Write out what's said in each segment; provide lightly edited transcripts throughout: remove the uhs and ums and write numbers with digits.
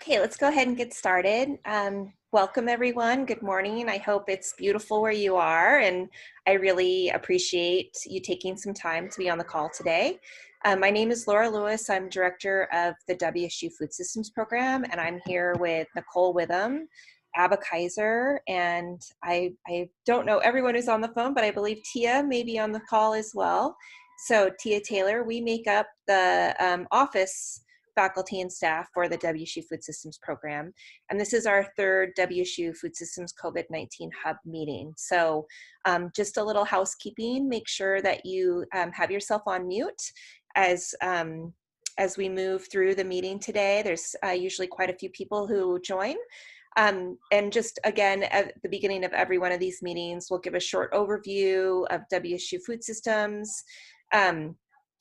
Okay, let's go ahead and get started. Welcome everyone, good morning. I hope it's beautiful where you are, and I really appreciate you taking some time to be on the call today. My name is Laura Lewis. I'm director of the WSU Food Systems Program, and I'm here with Nicole Witham, Abba Kaiser, and I don't know everyone who's on the phone, but I believe Tia may be on the call as well. So Tia Taylor, we make up the office faculty and staff for the WSU Food Systems Program. And this is our third WSU Food Systems COVID-19 HUB meeting. So just a little housekeeping, make sure that you have yourself on mute as we move through the meeting today. There's usually quite a few people who join. And just again, at the beginning of every one of these meetings, we'll give a short overview of WSU Food Systems.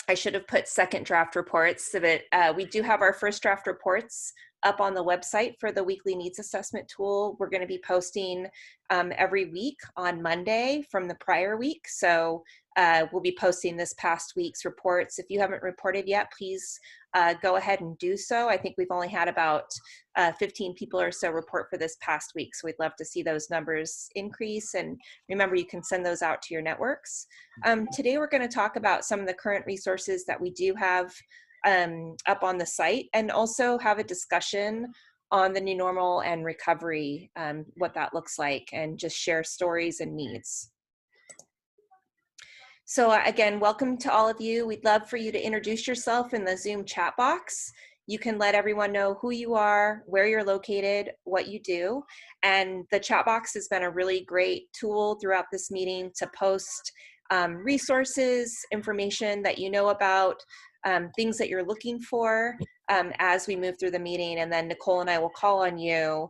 I should have put second draft reports, so that we do have our first draft reports up on the website for the weekly needs assessment tool. We're going to be posting every week on Monday from the prior week. So we'll be posting this past week's reports. If you haven't reported yet, please go ahead and do so. I think we've only had about 15 people or so report for this past week. So we'd love to see those numbers increase. And remember, you can send those out to your networks. Today, we're going to talk about some of the current resources that we do have up on the site, and also have a discussion on the new normal and recovery, what that looks like, and just share stories and needs. So again, welcome to all of you. We'd love for you to introduce yourself in the Zoom chat box. You can let everyone know who you are, where you're located, what you do. And the chat box has been a really great tool throughout this meeting to post resources, information that you know about, things that you're looking for as we move through the meeting. And then Nicole and I will call on you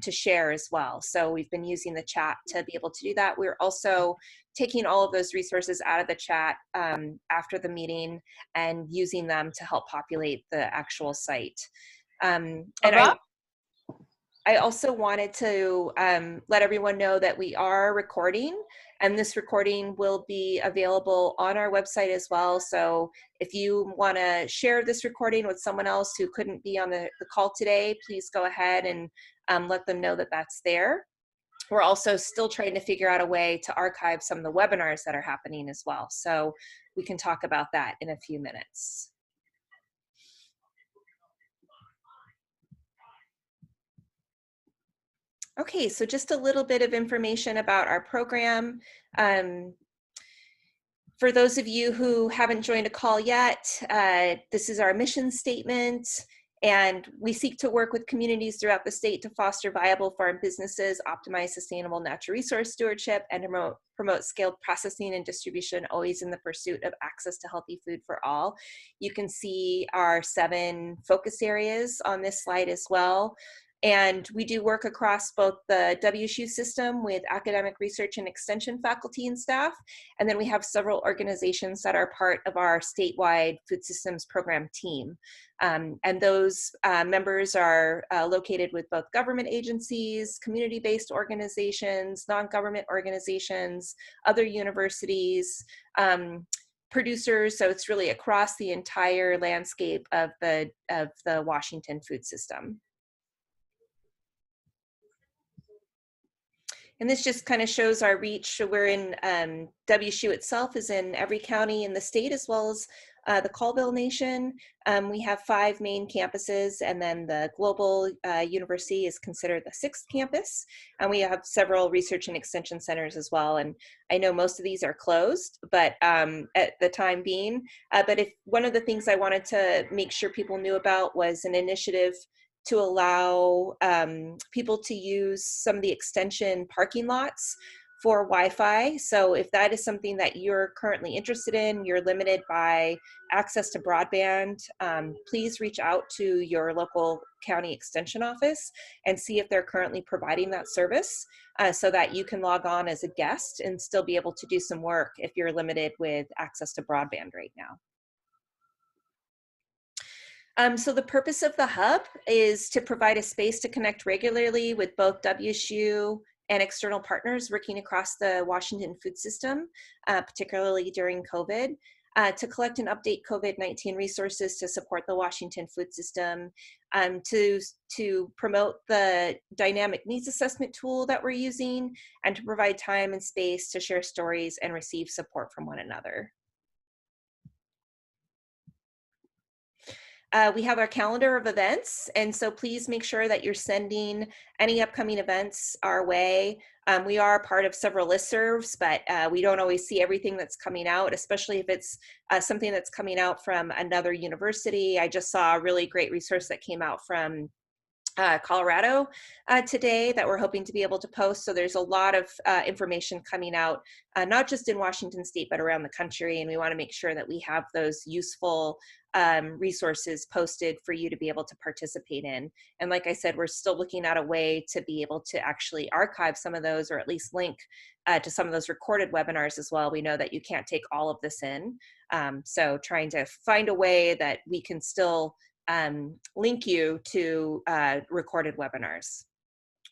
to share as well. So we've been using the chat to be able to do that. We're also taking all of those resources out of the chat after the meeting and using them to help populate the actual site. And I also wanted to let everyone know that we are recording, and this recording will be available on our website as well. So if you want to share this recording with someone else who couldn't be on the call today, please go ahead and let them know that that's there. We're also still trying to figure out a way to archive some of the webinars that are happening as well. So we can talk about that in a few minutes. Okay, so just a little bit of information about our program. For those of you who haven't joined a call yet, this is our mission statement. And we seek to work with communities throughout the state to foster viable farm businesses, optimize sustainable natural resource stewardship, and promote scaled processing and distribution, always in the pursuit of access to healthy food for all. You can see our 7 focus areas on this slide as well. And we do work across both the WSU system with academic research and extension faculty and staff. And then we have several organizations that are part of our statewide food systems program team. And those members are located with both government agencies, community-based organizations, non-government organizations, other universities, producers. So it's really across the entire landscape of the Washington food system. And this just kind of shows our reach. So we're in, WSU itself is in every county in the state, as well as the Colville Nation. We have 5 main campuses, and then the Global University is considered the 6th campus. And we have several research and extension centers as well. And I know most of these are closed, but at the time being. But if one of the things I wanted to make sure people knew about was an initiative to allow people to use some of the extension parking lots for Wi-Fi. So if that is something that you're currently interested in, you're limited by access to broadband, please reach out to your local county extension office and see if they're currently providing that service so that you can log on as a guest and still be able to do some work if you're limited with access to broadband right now. So the purpose of the hub is to provide a space to connect regularly with both WSU and external partners working across the Washington food system, particularly during COVID. to collect and update COVID-19 resources to support the Washington food system, to promote the dynamic needs assessment tool that we're using, and to provide time and space to share stories and receive support from one another. We have our calendar of events, and so please make sure that you're sending any upcoming events our way. We are part of several listservs, but we don't always see everything that's coming out, especially if it's something that's coming out from another university. I just saw a really great resource that came out from Colorado today that we're hoping to be able to post. So there's a lot of information coming out, not just in Washington State, but around the country. And we want to make sure that we have those useful resources posted for you to be able to participate in. And like I said, we're still looking at a way to be able to actually archive some of those, or at least link to some of those recorded webinars as well. We know that you can't take all of this in. So trying to find a way that we can still link you to recorded webinars.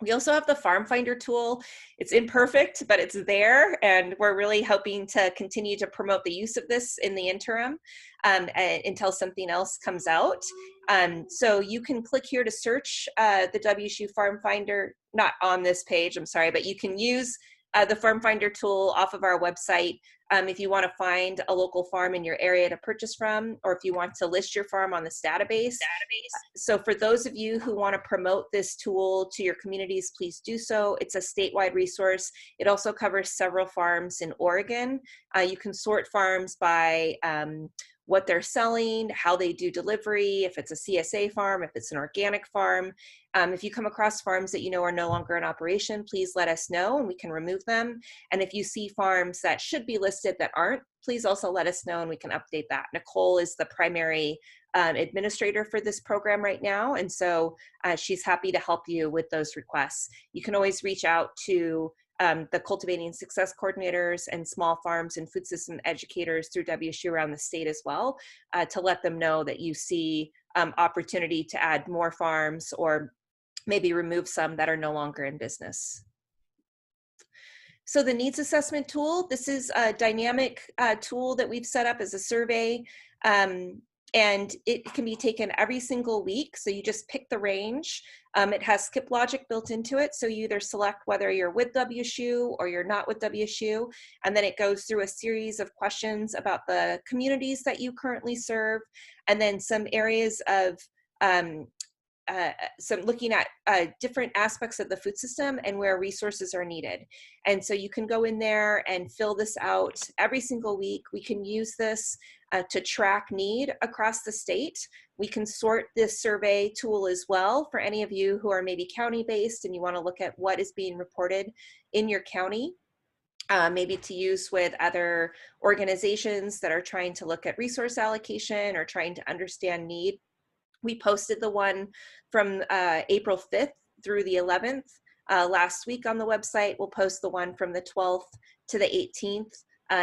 We also have the Farm Finder tool. It's imperfect, but it's there, and we're really hoping to continue to promote the use of this in the interim until something else comes out. So you can click here to search the WSU Farm Finder, not on this page, I'm sorry, but you can use the Farm Finder tool off of our website if you want to find a local farm in your area to purchase from, or if you want to list your farm on this database. So for those of you who want to promote this tool to your communities, please do so. It's a statewide resource. It also covers several farms in Oregon. You can sort farms by what they're selling, how they do delivery, if it's a CSA farm, if it's an organic farm. If you come across farms that you know are no longer in operation, please let us know and we can remove them. And if you see farms that should be listed that aren't, please also let us know and we can update that. Nicole is the primary administrator for this program right now, and so she's happy to help you with those requests. You can always reach out to the Cultivating Success coordinators and small farms and food system educators through WSU around the state as well, to let them know that you see opportunity to add more farms or maybe remove some that are no longer in business. So the needs assessment tool, this is a dynamic tool that we've set up as a survey, and it can be taken every single week. So you just pick the range. It has skip logic built into it. So you either select whether you're with WSU or you're not with WSU, and then it goes through a series of questions about the communities that you currently serve, and then some areas of looking at different aspects of the food system and where resources are needed. And so you can go in there and fill this out every single week. We can use this to track need across the state. We can sort this survey tool as well for any of you who are maybe county-based and you want to look at what is being reported in your county. Maybe to use with other organizations that are trying to look at resource allocation or trying to understand need. We posted the one from April 5th through the 11th last week on the website. We'll post the one from the 12th to the 18th,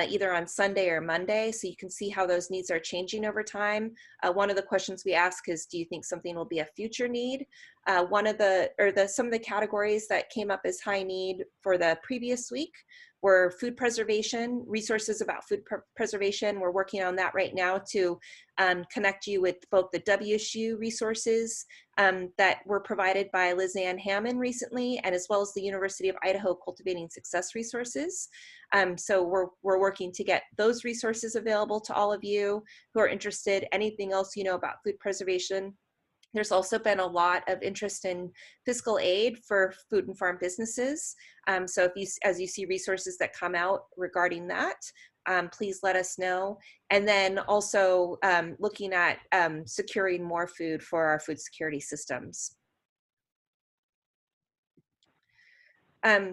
either on Sunday or Monday, so you can see how those needs are changing over time. One of the questions we ask is, do you think something will be a future need? Some of the categories that came up as high need for the previous week were food preservation, resources about food preservation. We're working on that right now to connect you with both the WSU resources that were provided by Liz Ann Hammond recently, and as well as the University of Idaho Cultivating Success resources. So we're working to get those resources available to all of you who are interested. Anything else you know about food preservation. There's also been a lot of interest in fiscal aid for food and farm businesses. So as you see resources that come out regarding that, please let us know. And then also looking at securing more food for our food security systems.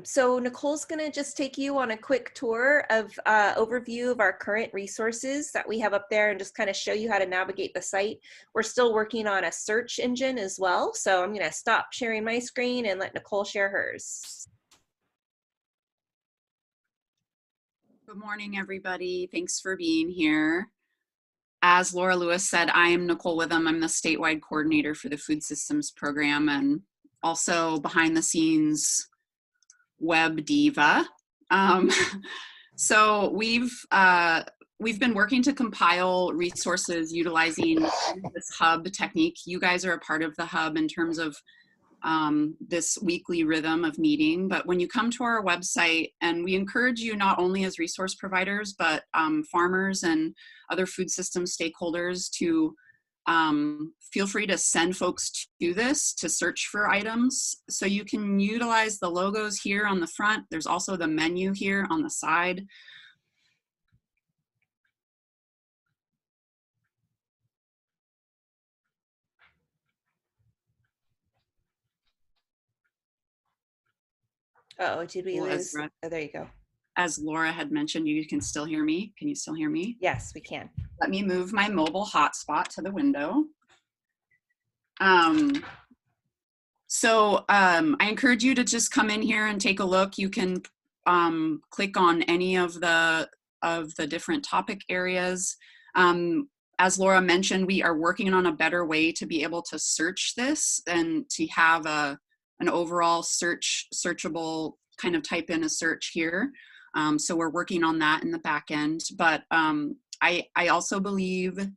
So Nicole's going to just take you on a quick tour of overview of our current resources that we have up there and just kind of show you how to navigate the site. We're still working on a search engine as well. So I'm going to stop sharing my screen and let Nicole share hers. Good morning, everybody. Thanks for being here. As Laura Lewis said, I am Nicole Witham. I'm the statewide coordinator for the Food Systems Program and also behind the scenes web diva. So we've we've been working to compile resources utilizing this hub technique. You guys are a part of the hub in terms of this weekly rhythm of meeting, but when you come to our website, and we encourage you not only as resource providers, but farmers and other food system stakeholders to feel free to send folks to this to search for items. So you can utilize the logos here on the front. There's also the menu here on the side. Oh, did we Well, lose? Oh, there you go. as Laura had mentioned, you can still hear me. Can you still hear me? Yes, we can. Let me move my mobile hotspot to the window. I encourage you to just come in here and take a look. You can click on any of the different topic areas. As Laura mentioned, we are working on a better way to be able to search this and to have an overall searchable kind of type in a search here. So we're working on that in the back end. But I also believe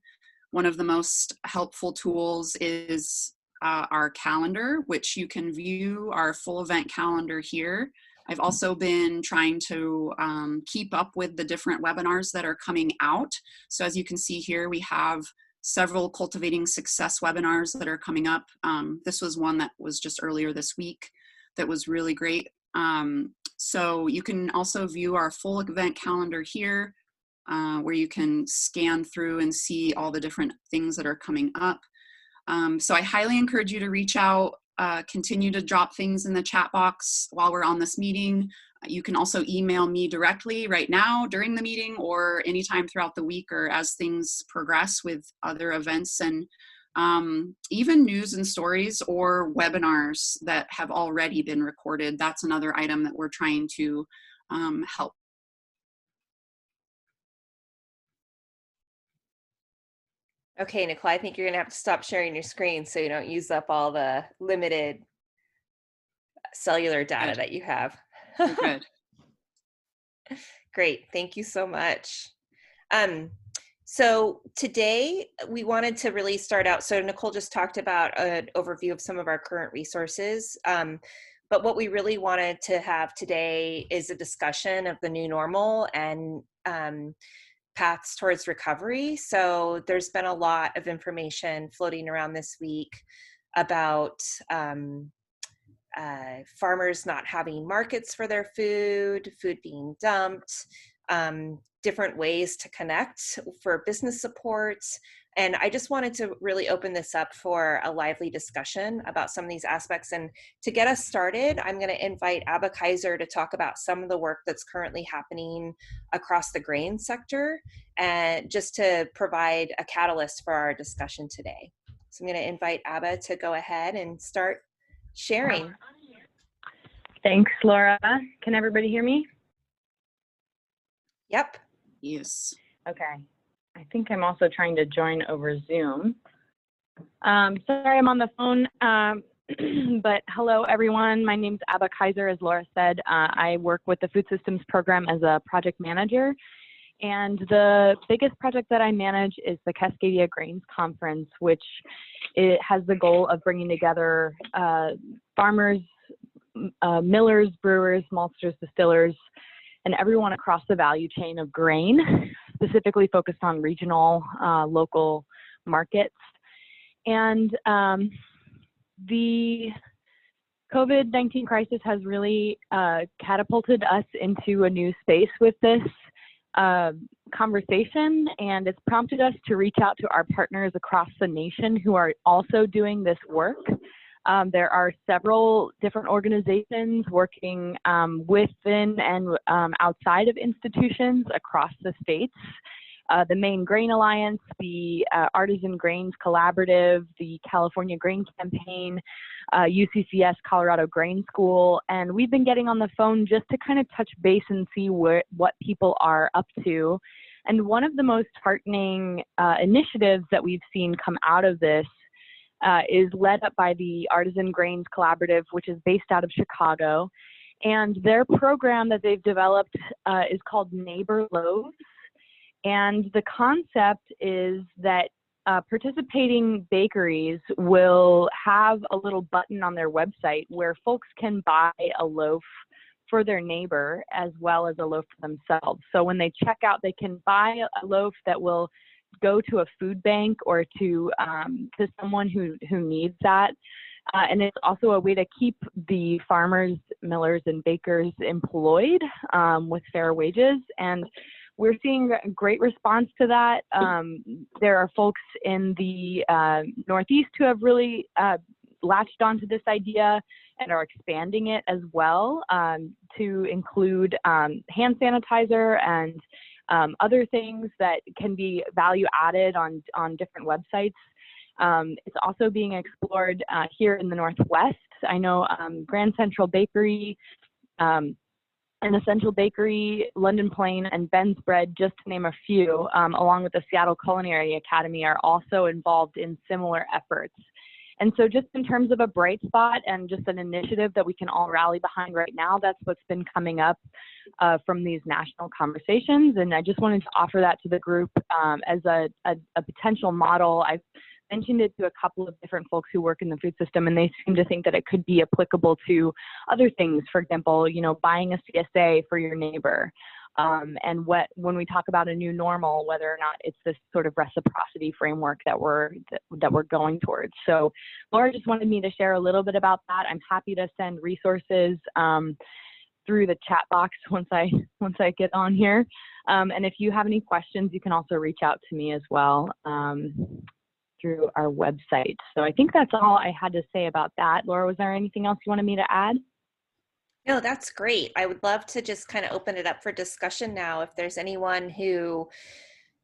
one of the most helpful tools is our calendar, which you can view our full event calendar here. I've also been trying to keep up with the different webinars that are coming out. So as you can see here, we have several Cultivating Success webinars that are coming up. This was one that was just earlier this week that was really great. So you can also view our full event calendar here, where you can scan through and see all the different things that are coming up. So I highly encourage you to reach out, continue to drop things in the chat box while we're on this meeting. You can also email me directly right now during the meeting or anytime throughout the week or as things progress with other events and even news and stories or webinars that have already been recorded. That's another item that we're trying to help. Okay, Nicole, I think you're gonna have to stop sharing your screen so you don't use up all the limited cellular data that you have. Good. Great, thank you so much. So today we wanted to really start out, so Nicole just talked about an overview of some of our current resources, but what we really wanted to have today is a discussion of the new normal and paths towards recovery. So there's been a lot of information floating around this week about farmers not having markets for their food being dumped, different ways to connect for business supports. And I just wanted to really open this up for a lively discussion about some of these aspects. And to get us started, I'm going to invite Abba Kaiser to talk about some of the work that's currently happening across the grain sector, and just to provide a catalyst for our discussion today. So I'm going to invite Abba to go ahead and start sharing. Thanks, Laura. Can everybody hear me? Yep. Yes. Okay. I think I'm also trying to join over Zoom. Sorry, I'm on the phone, but hello, everyone. My name's Abba Kaiser, as Laura said. I work with the Food Systems Program as a project manager, and the biggest project that I manage is the Cascadia Grains Conference, which it has the goal of bringing together farmers, millers, brewers, maltsters, distillers, and everyone across the value chain of grain, specifically focused on regional, local markets. And the COVID-19 crisis has really catapulted us into a new space with this conversation, and it's prompted us to reach out to our partners across the nation who are also doing this work. There are several different organizations working within and outside of institutions across the states. The Maine Grain Alliance, the Artisan Grains Collaborative, the California Grain Campaign, UCCS Colorado Grain School, and we've been getting on the phone just to kind of touch base and see what people are up to. And one of the most heartening initiatives that we've seen come out of this is led up by the Artisan Grains Collaborative, which is based out of Chicago. And their program that they've developed is called Neighbor Loaves. And the concept is that participating bakeries will have a little button on their website where folks can buy a loaf for their neighbor as well as a loaf for themselves. So when they check out, they can buy a loaf that will go to a food bank or to someone who needs that. And it's also a way to keep the farmers, millers, and bakers employed with fair wages. And we're seeing a great response to that. There are folks in the Northeast who have really latched onto this idea and are expanding it as well to include hand sanitizer and other things that can be value added on different websites. It's also being explored here in the Northwest. I know Grand Central Bakery, and Essential Bakery, London Plain, and Ben's Bread, just to name a few, along with the Seattle Culinary Academy, are also involved in similar efforts. And so just in terms of a bright spot and just an initiative that we can all rally behind right now, that's what's been coming up from these national conversations. And I just wanted to offer that to the group as a potential model. I've mentioned it to a couple of different folks who work in the food system, and they seem to think that it could be applicable to other things. For example, you know, buying a CSA for your neighbor. And when we talk about a new normal, whether or not it's this sort of reciprocity framework that we're going towards. So Laura just wanted me to share a little bit about that. I'm happy to send resources through the chat box once I get on here. And if you have any questions, you can also reach out to me as well through our website. So I think that's all I had to say about that. Laura, was there anything else you wanted me to add? No, that's great. I would love to just kind of open it up for discussion now. If there's anyone who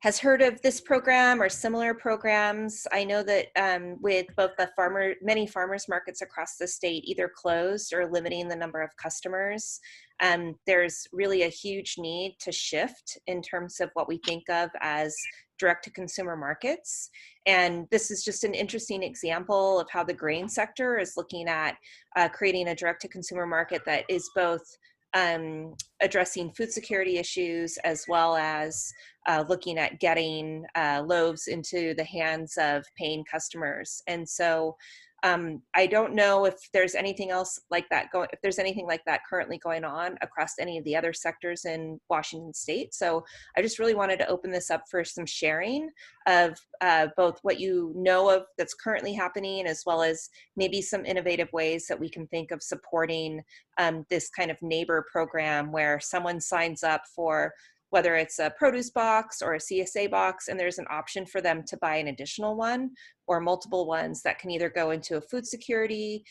has heard of this program or similar programs. I know that with both the many farmers markets across the state either closed or limiting the number of customers, there's really a huge need to shift in terms of what we think of as direct-to-consumer markets. And this is just an interesting example of how the grain sector is looking at creating a direct-to-consumer market that is both addressing food security issues as well as looking at getting loaves into the hands of paying customers. And so I don't know if there's anything else like that if there's anything like that currently going on across any of the other sectors in Washington State. So I just really wanted to open this up for some sharing of both what you know of that's currently happening, as well as maybe some innovative ways that we can think of supporting this kind of neighbor program where someone signs up for whether it's a produce box or a CSA box, and there's an option for them to buy an additional one or multiple ones that can either go into a food security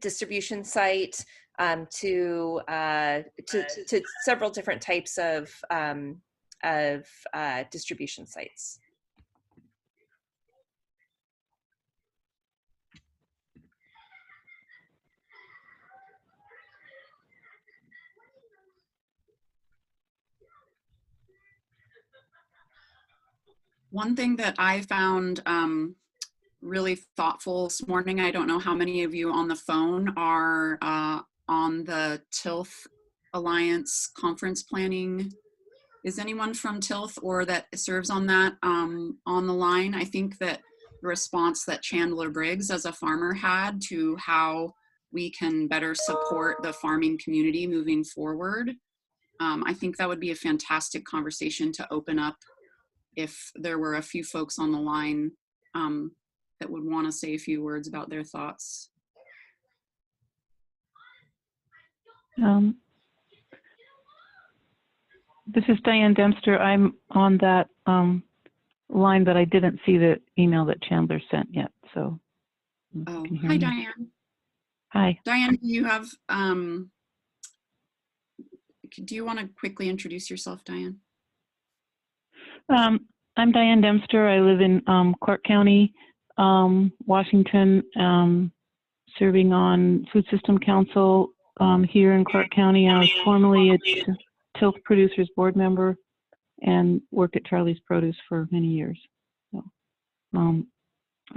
distribution site to several different types of distribution sites. One thing that I found really thoughtful this morning, I don't know how many of you on the phone are on the TILTH Alliance conference planning. Is anyone from TILTH or that serves on that on the line? I think that the response that Chandler Briggs as a farmer had to how we can better support the farming community moving forward, I think that would be a fantastic conversation to open up if there were a few folks on the line that would want to say a few words about their thoughts. This is Diane Dempster. I'm on that line, but I didn't see the email that Chandler sent yet. So, oh, hi, Diane. Hi, Diane. Do you have? Do you want to quickly introduce yourself, Diane? I'm Diane Dempster. I live in Clark County, Washington, serving on Food System Council here in Clark County. I was formerly a TILTH Producers Board member and worked at Charlie's Produce for many years. So,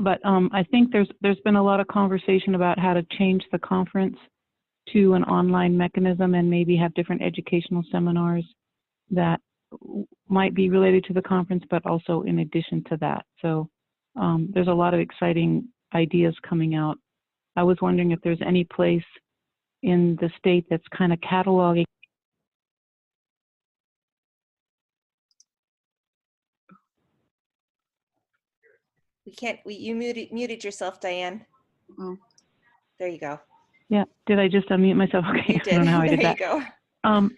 I think there's been a lot of conversation about how to change the conference to an online mechanism and maybe have different educational seminars that might be related to the conference, but also in addition to that. So there's a lot of exciting ideas coming out. I was wondering if there's any place in the state that's kind of cataloging. We can't, you muted yourself, Diane. Oh. There you go. Yeah, did I just unmute myself? Okay, You did. I don't know how I did that. There you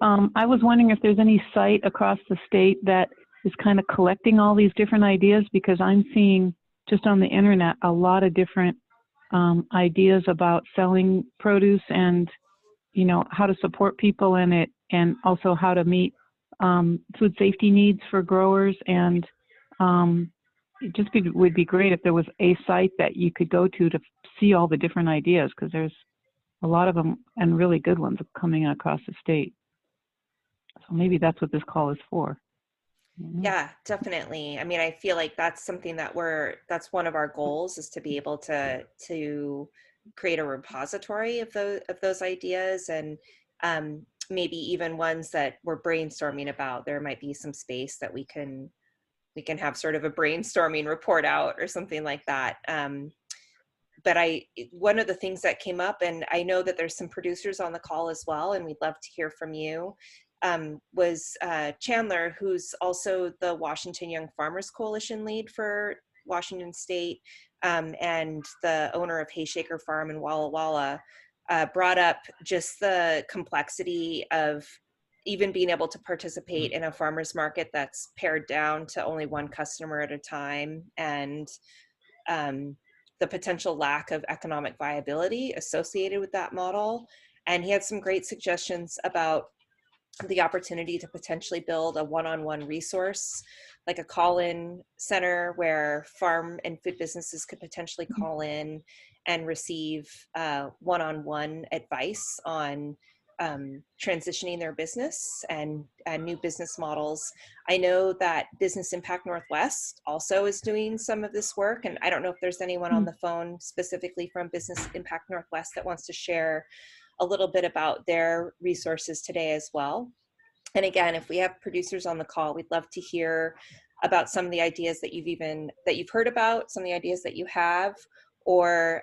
go. I was wondering if there's any site across the state that is kind of collecting all these different ideas, because I'm seeing just on the internet a lot of different ideas about selling produce and, you know, how to support people in it, and also how to meet food safety needs for growers. And it just would be great if there was a site that you could go to see all the different ideas, because there's a lot of them and really good ones coming across the state. So maybe that's what this call is for. Yeah, definitely. I mean, I feel like that's something that that's one of our goals, is to be able to create a repository of those ideas, and maybe even ones that we're brainstorming about. There might be some space that we can have sort of a brainstorming report out or something like that. But one of the things that came up, and I know that there's some producers on the call as well, and we'd love to hear from you, was Chandler, who's also the Washington Young Farmers Coalition lead for Washington State, and the owner of Hayshaker Farm in Walla Walla, brought up just the complexity of even being able to participate in a farmer's market that's pared down to only one customer at a time, and the potential lack of economic viability associated with that model. And he had some great suggestions about the opportunity to potentially build a one-on-one resource, like a call-in center where farm and food businesses could potentially call in and receive one-on-one advice on transitioning their business and new business models. I know that Business Impact Northwest also is doing some of this work, and I don't know if there's anyone on the phone specifically from Business Impact Northwest that wants to share a little bit about their resources today as well. And again, if we have producers on the call, we'd love to hear about some of the ideas that you've heard about, some of the ideas that you have, or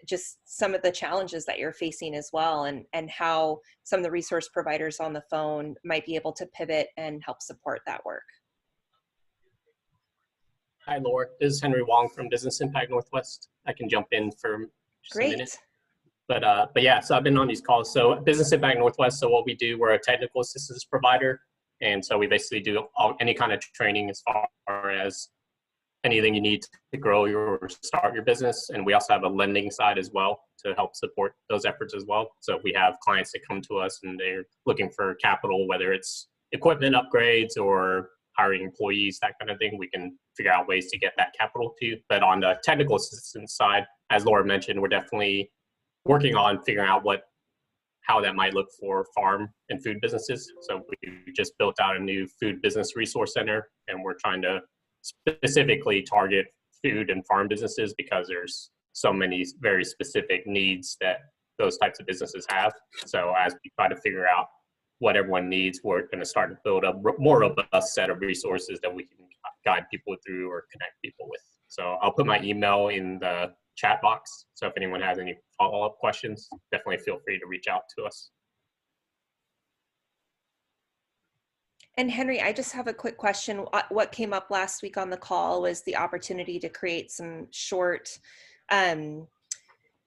just some of the challenges that you're facing as well, and how some of the resource providers on the phone might be able to pivot and help support that work. Hi, Laura. This is Henry Wong from Business Impact Northwest. I can jump in for just a minute. But yeah, so I've been on these calls. So Business Impact Northwest, so what we do, we're a technical assistance provider. And so we basically do any kind of training as far as anything you need to grow or start your business. And we also have a lending side as well to help support those efforts as well. So if we have clients that come to us and they're looking for capital, whether it's equipment upgrades or hiring employees, that kind of thing, we can figure out ways to get that capital to you. But on the technical assistance side, as Laura mentioned, we're definitely working on figuring out how that might look for farm and food businesses. So we just built out a new food business resource center, and we're trying to specifically target food and farm businesses because there's so many very specific needs that those types of businesses have. So as we try to figure out what everyone needs, we're going to start to build a more robust set of resources that we can guide people through or connect people with. So I'll put my email in the chat box. So if anyone has any follow-up questions, definitely feel free to reach out to us. And Henry, I just have a quick question. What came up last week on the call was the opportunity to create some short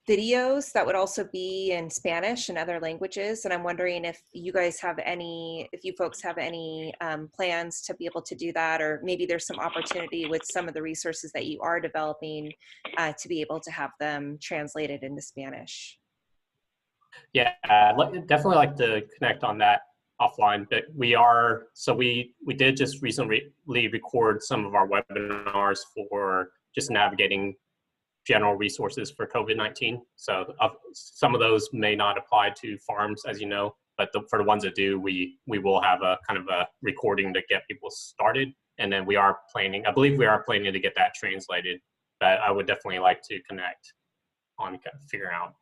videos that would also be in Spanish and other languages. And I'm wondering if you folks have any plans to be able to do that, or maybe there's some opportunity with some of the resources that you are developing to be able to have them translated into Spanish. Yeah, definitely like to connect on that offline, but we did just recently record some of our webinars for just navigating general resources for COVID-19. So some of those may not apply to farms, as you know, but for the ones that do, we will have a kind of a recording to get people started. And then I believe we are planning to get that translated, but I would definitely like to connect on kind of figuring out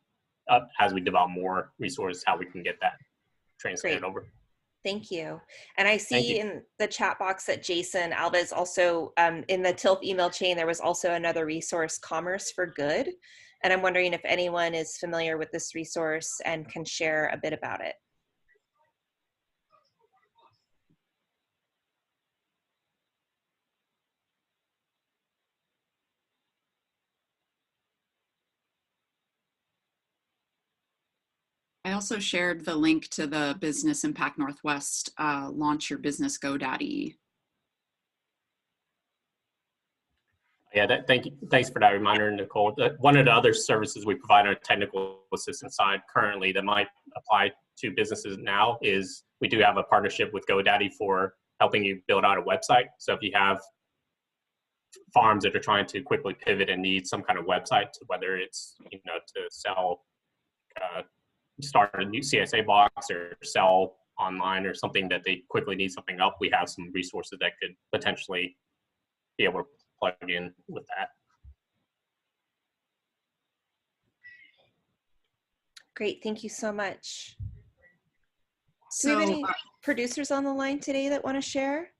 as we develop more resources, how we can get that translated over. Thank you. And I Thank see you. in the chat box that Jason Alves also, in the TILF email chain, there was also another resource, Commerce for Good. And I'm wondering if anyone is familiar with this resource and can share a bit about it. I also shared the link to the Business Impact Northwest Launch Your Business GoDaddy. Yeah, thank you. Thanks for that reminder, Nicole. One of the other services we provide on a technical assistance side currently that might apply to businesses now is we do have a partnership with GoDaddy for helping you build out a website. So if you have farms that are trying to quickly pivot and need some kind of website, whether it's to sell, start a new CSA box or sell online or something that they quickly need something up, we have some resources that could potentially be able to plug in with that. Great, thank you so much. So, do we have any producers on the line today that want to share?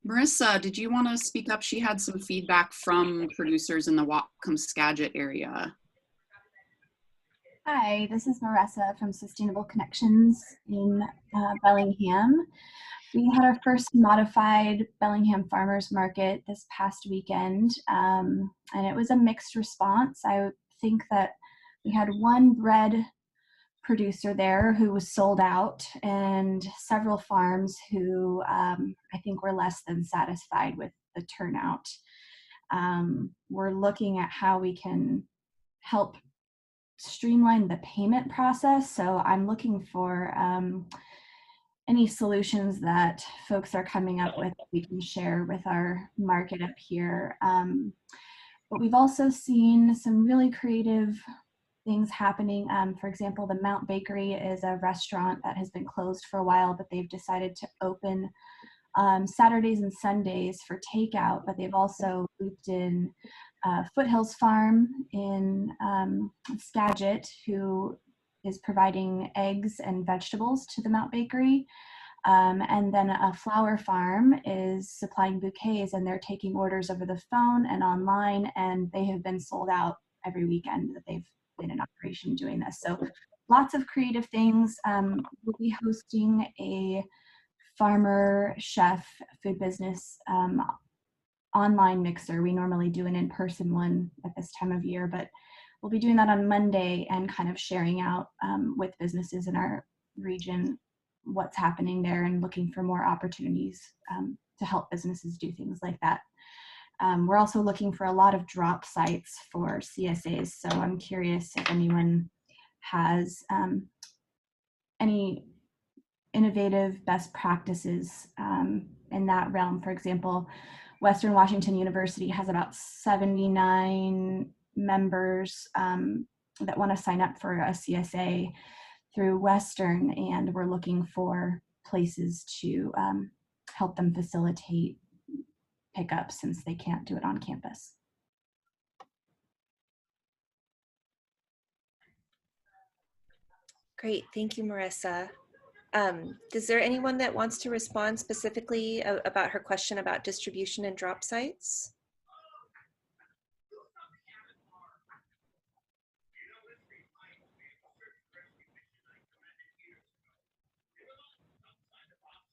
Marissa, did you want to speak up? She had some feedback from producers in the Whatcom-Skagit area. Hi, this is Marissa from Sustainable Connections in Bellingham. We had our first modified Bellingham Farmers Market this past weekend, and it was a mixed response. I think that we had one bread producer there who was sold out, and several farms who I think were less than satisfied with the turnout. We're looking at how we can help streamline the payment process. So I'm looking for any solutions that folks are coming up with that we can share with our market up here. But we've also seen some really creative things happening. For example, the Mount Bakery is a restaurant that has been closed for a while, but they've decided to open Saturdays and Sundays for takeout, but they've also looped in Foothills Farm in Skagit, who is providing eggs and vegetables to the Mount Bakery. And then a flower farm is supplying bouquets, and they're taking orders over the phone and online, and they have been sold out every weekend that they've been in operation doing this. So lots of creative things. We'll be hosting a farmer chef food business online mixer. We normally do an in-person one at this time of year, but we'll be doing that on Monday and kind of sharing out with businesses in our region what's happening there and looking for more opportunities to help businesses do things like that. We're also looking for a lot of drop sites for CSAs, so I'm curious if anyone has any innovative best practices in that realm. For example, Western Washington University has about 79 members that want to sign up for a CSA through Western, and we're looking for places to help them facilitate pickup since they can't do it on campus. Great, thank you, Marissa. Is there anyone that wants to respond specifically about her question about distribution and drop sites?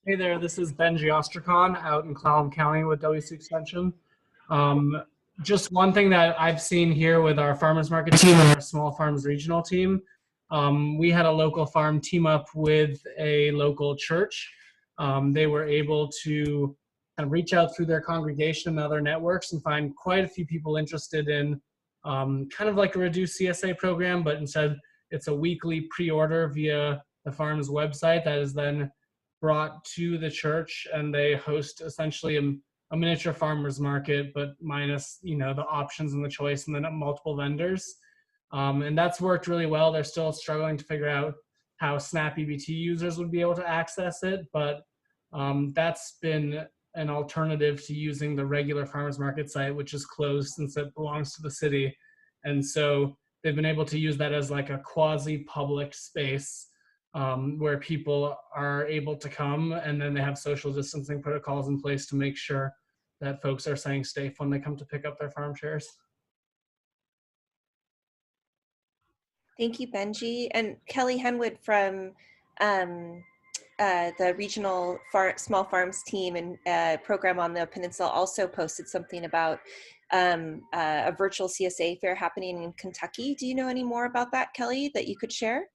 Hey there, this is Benji Ostracon out in Clallam County with WSU Extension. Just one thing that I've seen here with our farmers market team and our small farms regional team, we had a local farm team up with a local church. They were able to kind of reach out through their congregation and other networks and find quite a few people interested in kind of like a reduced CSA program, but instead it's a weekly pre-order via the farm's website that is then brought to the church, and they host essentially a miniature farmers market, but minus the options and the choice and then multiple vendors. And that's worked really well. They're still struggling to figure out how SNAP EBT users would be able to access it, but that's been an alternative to using the regular farmers market site, which is closed since it belongs to the city. And so they've been able to use that as like a quasi-public space where people are able to come, and then they have social distancing protocols in place to make sure that folks are staying safe when they come to pick up their farm shares. Thank you, Benji. And Kelly Henwood from the regional small farms team and program on the peninsula also posted something about a virtual CSA fair happening in Kentucky. Do you know any more about that, Kelly, that you could share?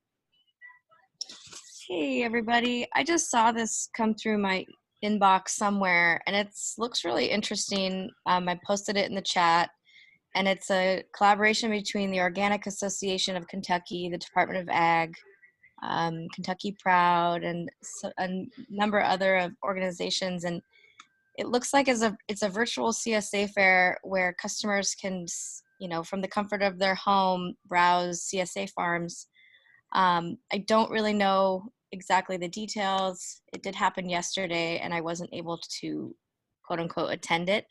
Hey everybody, I just saw this come through my inbox somewhere and it looks really interesting. I posted it in the chat, and it's a collaboration between the Organic Association of Kentucky, the Department of Ag, Kentucky Proud, and a number of other organizations. And it looks like it's a virtual CSA fair where customers can, from the comfort of their home, browse CSA farms. I don't really know exactly the details. It did happen yesterday and I wasn't able to quote unquote attend it.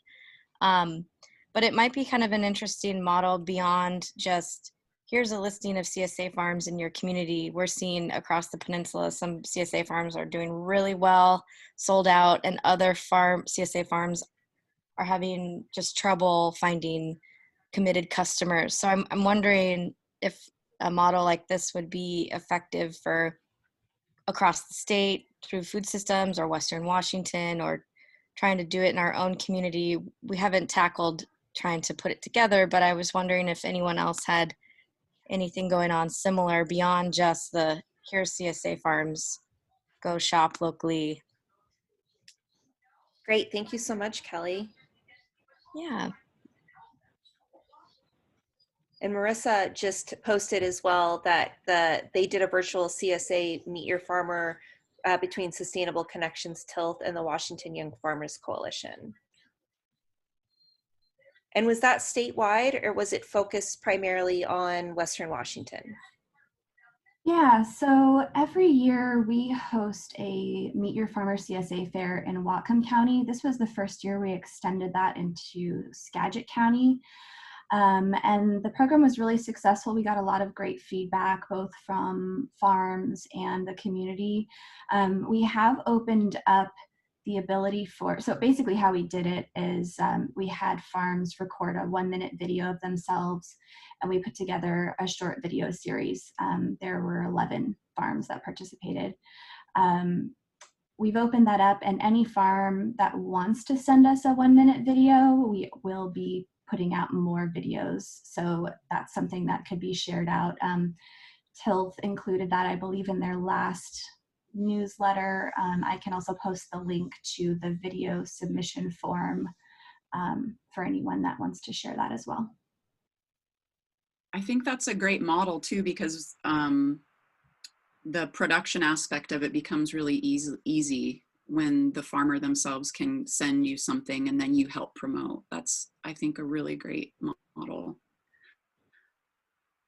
But it might be kind of an interesting model beyond just here's a listing of CSA farms in your community. We're seeing across the peninsula, some CSA farms are doing really well, sold out, and other CSA farms are having just trouble finding committed customers. So I'm wondering if a model like this would be effective for across the state through food systems or Western Washington, or trying to do it in our own community. We haven't tackled trying to put it together, but I was wondering if anyone else had anything going on similar beyond just the here's CSA farms, go shop locally. Great, thank you so much, Kelly. Yeah. And Marissa just posted as well that they did a virtual CSA Meet Your Farmer between Sustainable Connections Tilth and the Washington Young Farmers Coalition. And was that statewide, or was it focused primarily on Western Washington? Yeah, so every year we host a Meet Your Farmer CSA fair in Whatcom County. This was the first year we extended that into Skagit County. And the program was really successful. We got a lot of great feedback, both from farms and the community. We have opened up the ability so basically how we did it is we had farms record a 1-minute video of themselves, and we put together a short video series. There were 11 farms that participated. We've opened that up, and any farm that wants to send us a 1-minute video, we will be putting out more videos. So that's something that could be shared out. Tilth included that, I believe, in their last newsletter. I can also post the link to the video submission form for anyone that wants to share that as well. I think that's a great model too, because the production aspect of it becomes really easy when the farmer themselves can send you something and then you help promote. That's, I think, a really great model.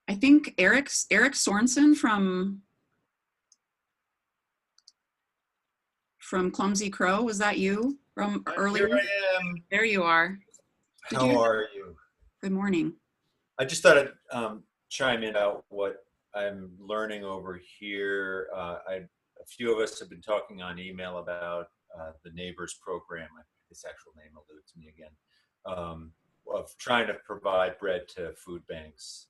I think Eric Sorensen from Clumsy Crow, was that you from earlier? Here I am. There you are. How are you? Good morning. I just thought I'd chime in about what I'm learning over here. A few of us have been talking on email about the Neighbors program. Its actual name eludes me again. Of trying to provide bread to food banks.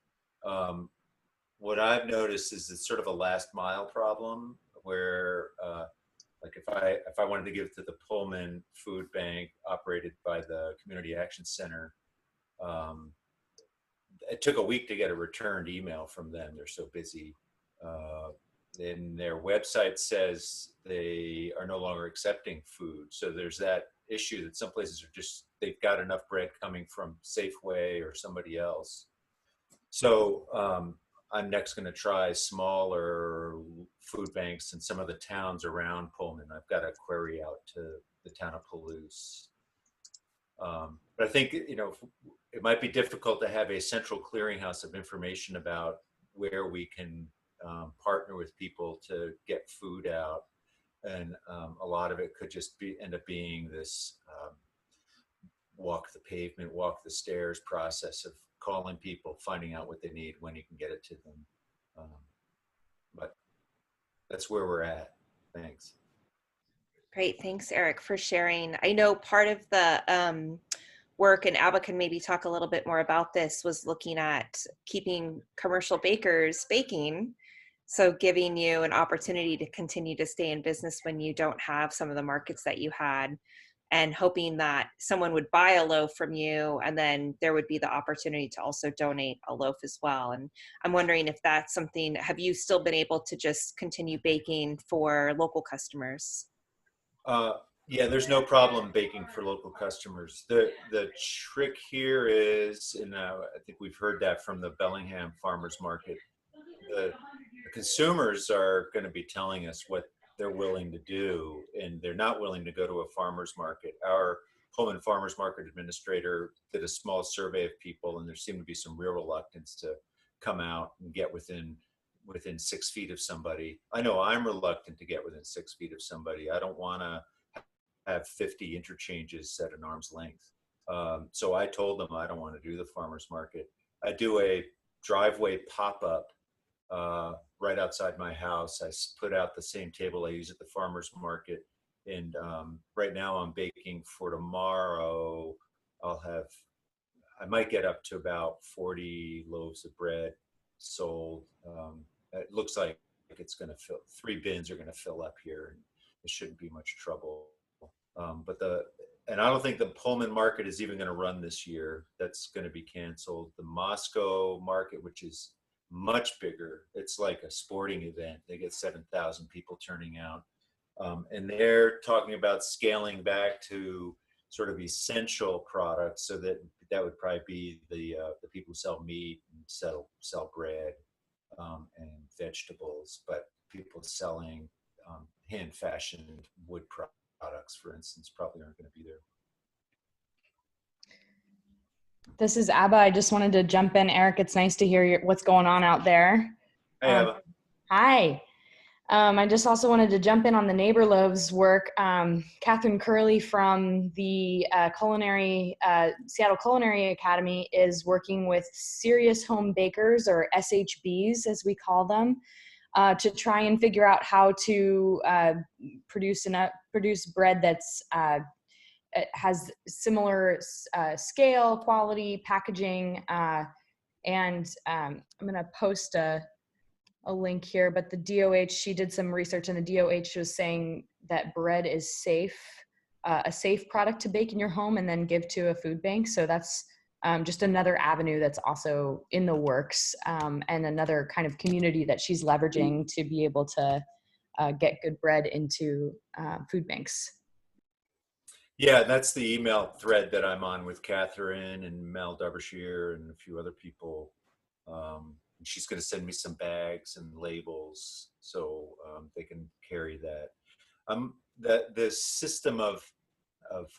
What I've noticed is it's sort of a last mile problem where like if I wanted to give to the Pullman Food Bank operated by the Community Action Center, it took a week to get a returned email from them. They're so busy. Then their website says they are no longer accepting food. So there's that issue that some places are just, they've got enough bread coming from Safeway or somebody else. So I'm next going to try smaller food banks in some of the towns around Pullman. I've got a query out to the town of Palouse. But I think, it might be difficult to have a central clearinghouse of information about where we can partner with people to get food out. And a lot of it could just end up being this walk the pavement, walk the stairs process of calling people, finding out what they need, when you can get it to them. But that's where we're at. Thanks. Great, thanks, Eric, for sharing. I know part of the work, and Abba can maybe talk a little bit more about this, was looking at keeping commercial bakers baking. So giving you an opportunity to continue to stay in business when you don't have some of the markets that you had, and hoping that someone would buy a loaf from you, and then there would be the opportunity to also donate a loaf as well. And I'm wondering if that's something, have you still been able to just continue baking for local customers? Yeah, there's no problem baking for local customers. The trick here is, and I think we've heard that from the Bellingham Farmers Market, the consumers are going to be telling us what they're willing to do, and they're not willing to go to a farmer's market. Our Pullman Farmers Market Administrator did a small survey of people, and there seemed to be some real reluctance to come out and get within 6 feet of somebody. I know I'm reluctant to get within 6 feet of somebody. I don't want to have 50 interchanges set an arm's length. So I told them I don't want to do the farmer's market. I do a driveway pop-up right outside my house. I put out the same table I use at the farmer's market. And right now I'm baking for tomorrow. I might get up to about 40 loaves of bread sold. It looks like it's going to fill, 3 bins are going to fill up here, and it shouldn't be much trouble. And I don't think the Pullman market is even going to run this year. That's going to be canceled. The Moscow market, which is much bigger, it's like a sporting event. They get 7,000 people turning out. And they're talking about scaling back to sort of essential products, so that would probably be the people who sell meat and sell bread and vegetables, but people selling hand-fashioned wood products, for instance, probably aren't going to be there. This is Abba. I just wanted to jump in. Eric, it's nice to hear what's going on out there. Hey, Abba. Hi. I just also wanted to jump in on the Neighbor Loaves work. Catherine Curley from the Seattle Culinary Academy is working with Serious Home Bakers, or SHBs as we call them, to try and figure out how to produce bread that's has similar scale, quality, packaging, and I'm going to post a link here, but the DOH, she did some research, and the DOH was saying that bread is safe, a safe product to bake in your home and then give to a food bank. So that's just another avenue that's also in the works, and another kind of community that she's leveraging to be able to get good bread into food banks. Yeah, that's the email thread that I'm on with Catherine and Mel Derbyshire and a few other people. And she's going to send me some bags and labels so they can carry that. The system of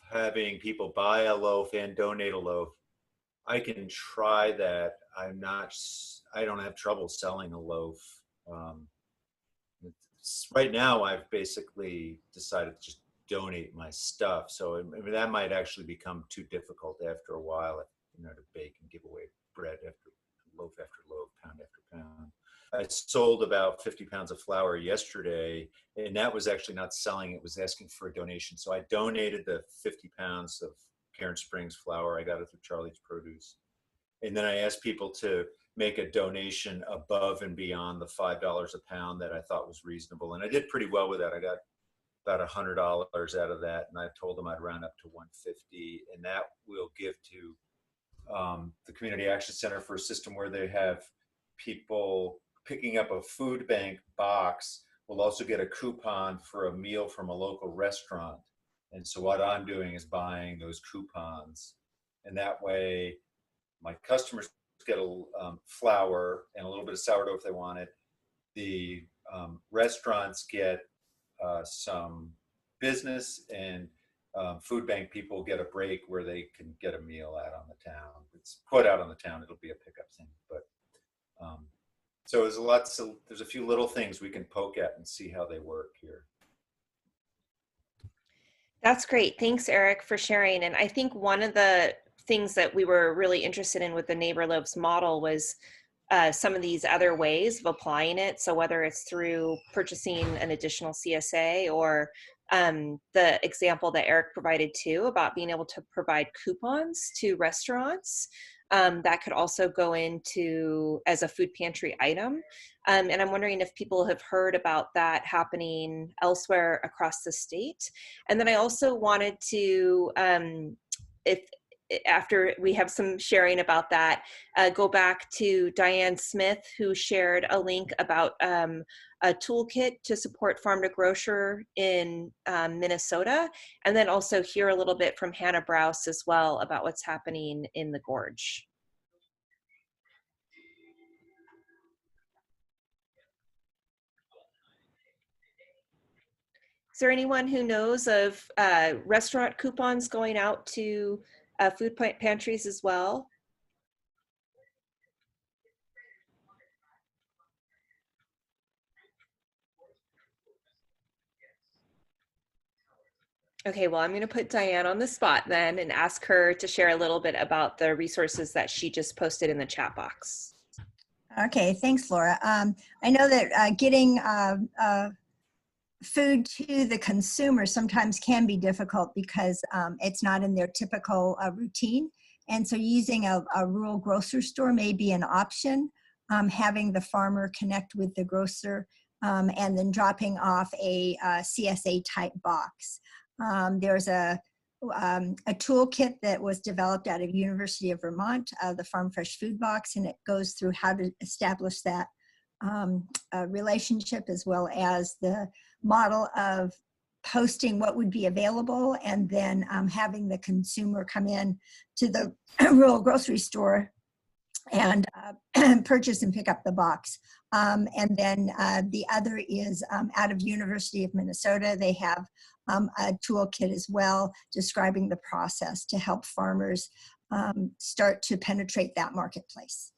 having people buy a loaf and donate a loaf, I can try that. I don't have trouble selling a loaf. Right now, I've basically decided to just donate my stuff. So I mean, that might actually become too difficult after a while, to bake and give away bread loaf after loaf, pound after pound. I sold about 50 pounds of flour yesterday, and that was actually not selling, it was asking for a donation. So I donated the 50 pounds of Karen Springs flour. I got it through Charlie's Produce. And then I asked people to make a donation above and beyond the $5 a pound that I thought was reasonable. And I did pretty well with that. I got about $100 out of that, and I told them I'd round up to $150, and that will give to the Community Action Center for a system where they have people picking up a food bank box will also get a coupon for a meal from a local restaurant. And so what I'm doing is buying those coupons, and that way my customers get a flour and a little bit of sourdough if they want it. The restaurants get some business, and food bank people get a break where they can get a meal out on the town. It's put out on the town, it'll be a pickup thing. But so there's a few little things we can poke at and see how they work here. That's great. Thanks, Eric, for sharing. And I think one of the things that we were really interested in with the Neighbor Loaves model was some of these other ways of applying it. So whether it's through purchasing an additional CSA or the example that Eric provided too about being able to provide coupons to restaurants, that could also go into as a food pantry item. And I'm wondering if people have heard about that happening elsewhere across the state. And then I also wanted to, if after we have some sharing about that, go back to Diane Smith, who shared a link about a toolkit to support farm to grocer in Minnesota, and then also hear a little bit from Hannah Browse as well about what's happening in the Gorge. Is there anyone who knows of restaurant coupons going out to food pantries as well? Okay, well, I'm going to put Diane on the spot then and ask her to share a little bit about the resources that she just posted in the chat box. Okay, thanks, Laura. I know that getting food to the consumer sometimes can be difficult because it's not in their typical routine. And so using a rural grocery store may be an option, having the farmer connect with the grocer and then dropping off a CSA type box. There's a toolkit that was developed out of University of Vermont, the Farm Fresh Food Box, and it goes through how to establish that relationship, as well as the model of posting what would be available and then having the consumer come in to the rural grocery store and purchase and pick up the box. And then the other is out of University of Minnesota. They have a toolkit as well describing the process to help farmers start to penetrate that marketplace.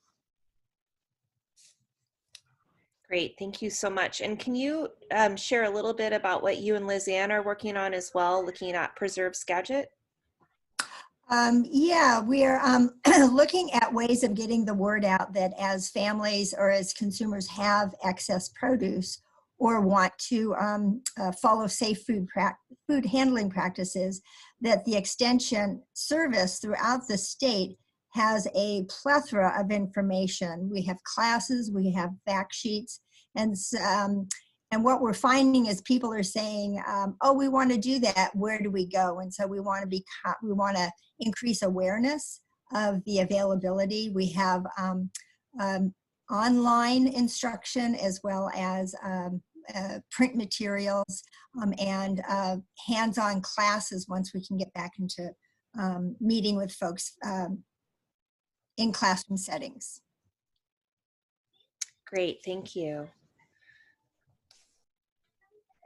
Great, thank you so much. And can you share a little bit about what you and Liz Ann are working on as well, looking at Preserve Skagit? Yeah, we're looking at ways of getting the word out that as families or as consumers have excess produce or want to follow safe food handling practices, that the Extension Service throughout the state has a plethora of information. We have classes, we have fact sheets, and what we're finding is people are saying, "Oh, we want to do that. Where do we go?" And so we want to increase awareness of the availability. We have online instruction as well as print materials and hands-on classes once we can get back into meeting with folks in classroom settings. Great, thank you.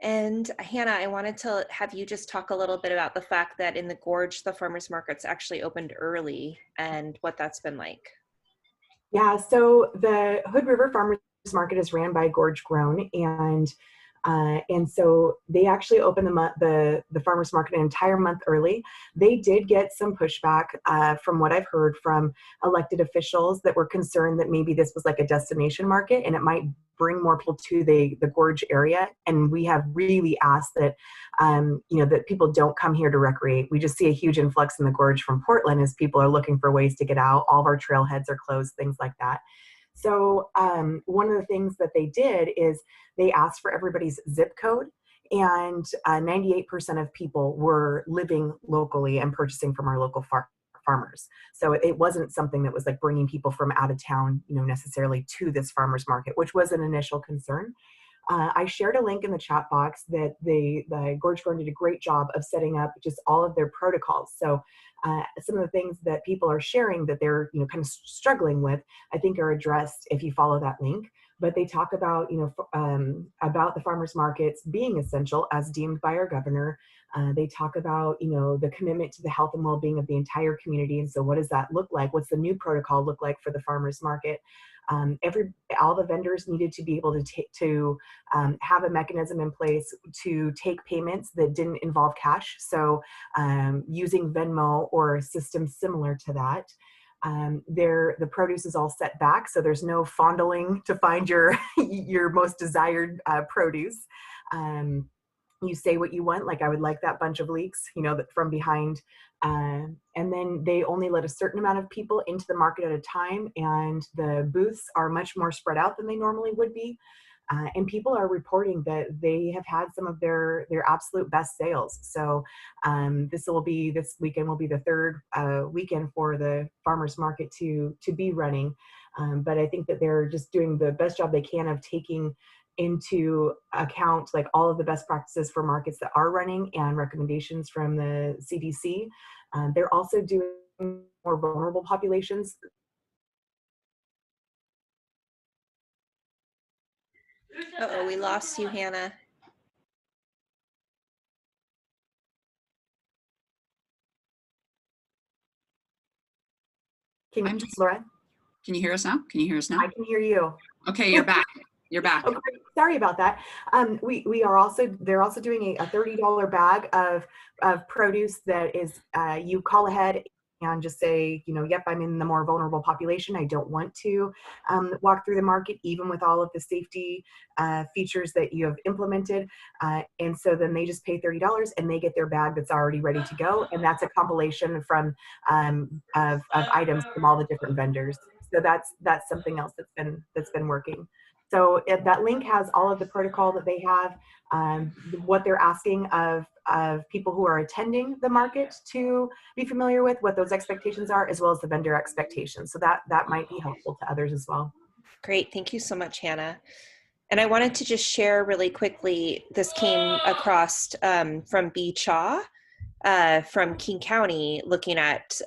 And Hannah, I wanted to have you just talk a little bit about the fact that in the Gorge, the farmers markets actually opened early and what that's been like. Yeah, so the Hood River Farmers Market is ran by Gorge Grown, and so they actually opened the farmers market an entire month early. They did get some pushback from what I've heard from elected officials that were concerned that maybe this was like a destination market and it might bring more people to the Gorge area. And we have really asked that that people don't come here to recreate. We just see a huge influx in the Gorge from Portland as people are looking for ways to get out. All of our trailheads are closed, things like that. So one of the things that they did is they asked for everybody's zip code, and 98% of people were living locally and purchasing from our local farmers. So it wasn't something that was like bringing people from out of town, necessarily to this farmers market, which was an initial concern. I shared a link in the chat box that the Gorge Grown did a great job of setting up just all of their protocols. So some of the things that people are sharing that they're kind of struggling with, I think are addressed if you follow that link. But they talk about about the farmers markets being essential as deemed by our governor. They talk about the commitment to the health and well-being of the entire community. And so what does that look like? What's the new protocol look like for the farmers market? All the vendors needed to be able to have a mechanism in place to take payments that didn't involve cash. So using Venmo or a system similar to that. the produce is all set back, so there's no fondling to find your your most desired produce. You say what you want, like I would like that bunch of leeks, you know, that from behind. And then they only let a certain amount of people into the market at a time, and the booths are much more spread out than they normally would be. And people are reporting that they have had some of their absolute best sales. So this weekend will be the third weekend for the farmers market to be running. But I think that they're just doing the best job they can of taking into account like all of the best practices for markets that are running and recommendations from the CDC. They're also doing more vulnerable populations. Uh-oh, we lost you, Hannah. Laura? Can you hear us now? Can you hear us now? I can hear you. Okay, you're back. You're back. Okay, sorry about that. They're also doing a $30 bag of produce that is you call ahead and just say, you know, yep, I'm in the more vulnerable population. I don't want to walk through the market, even with all of the safety features that you have implemented. And so then they just pay $30 and they get their bag that's already ready to go. And that's a compilation from of items from all the different vendors. So that's something else that's been working. So that link has all of the protocol that they have, what they're asking of people who are attending the market to be familiar with, what those expectations are, as well as the vendor expectations. So that might be helpful to others as well. Great, thank you so much, Hannah. And I wanted to just share really quickly, this came across from B. Chaw from King County, looking at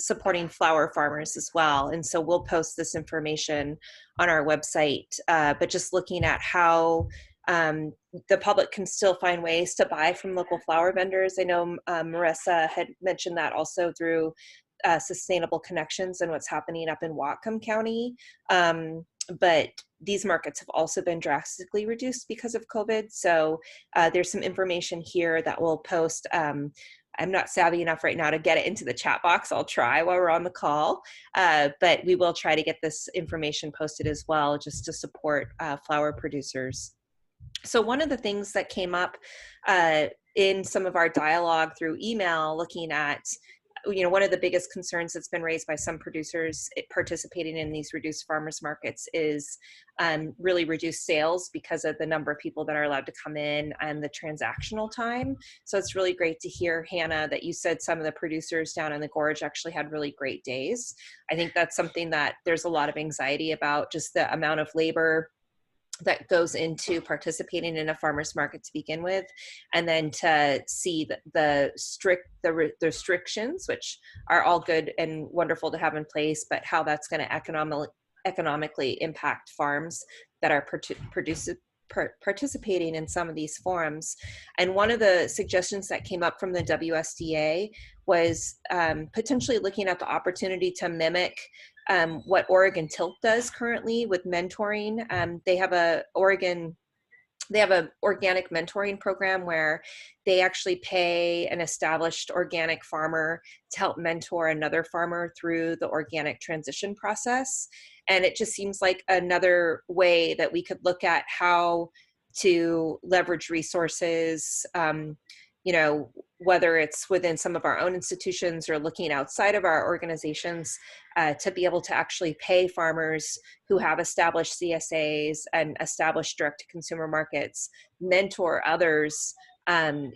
supporting flower farmers as well. And so we'll post this information on our website, but just looking at how the public can still find ways to buy from local flower vendors. I know Marissa had mentioned that also through Sustainable Connections and what's happening up in Whatcom County. But these markets have also been drastically reduced because of COVID. So there's some information here that we'll post. I'm not savvy enough right now to get it into the chat box. I'll try while we're on the call, but we will try to get this information posted as well, just to support flower producers. So one of the things that came up in some of our dialogue through email, looking at, you know, one of the biggest concerns that's been raised by some producers participating in these reduced farmers markets is really reduced sales because of the number of people that are allowed to come in and the transactional time. So it's really great to hear, Hannah, that you said some of the producers down in the gorge actually had really great days. I think that's something that there's a lot of anxiety about, just the amount of labor that goes into participating in a farmer's market to begin with, and then to see the restrictions, which are all good and wonderful to have in place, but how that's going to economically impact farms that are participating in some of these forums. And one of the suggestions that came up from the WSDA was potentially looking at the opportunity to mimic what Oregon Tilt does currently with mentoring. They have an organic mentoring program where they actually pay an established organic farmer to help mentor another farmer through the organic transition process. And it just seems like another way that we could look at how to leverage resources, you know, whether it's within some of our own institutions or looking outside of our organizations, to be able to actually pay farmers who have established CSAs and established direct-to-consumer markets, mentor others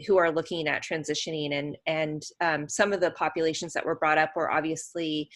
who are looking at transitioning. And some of the populations that were brought up were obviously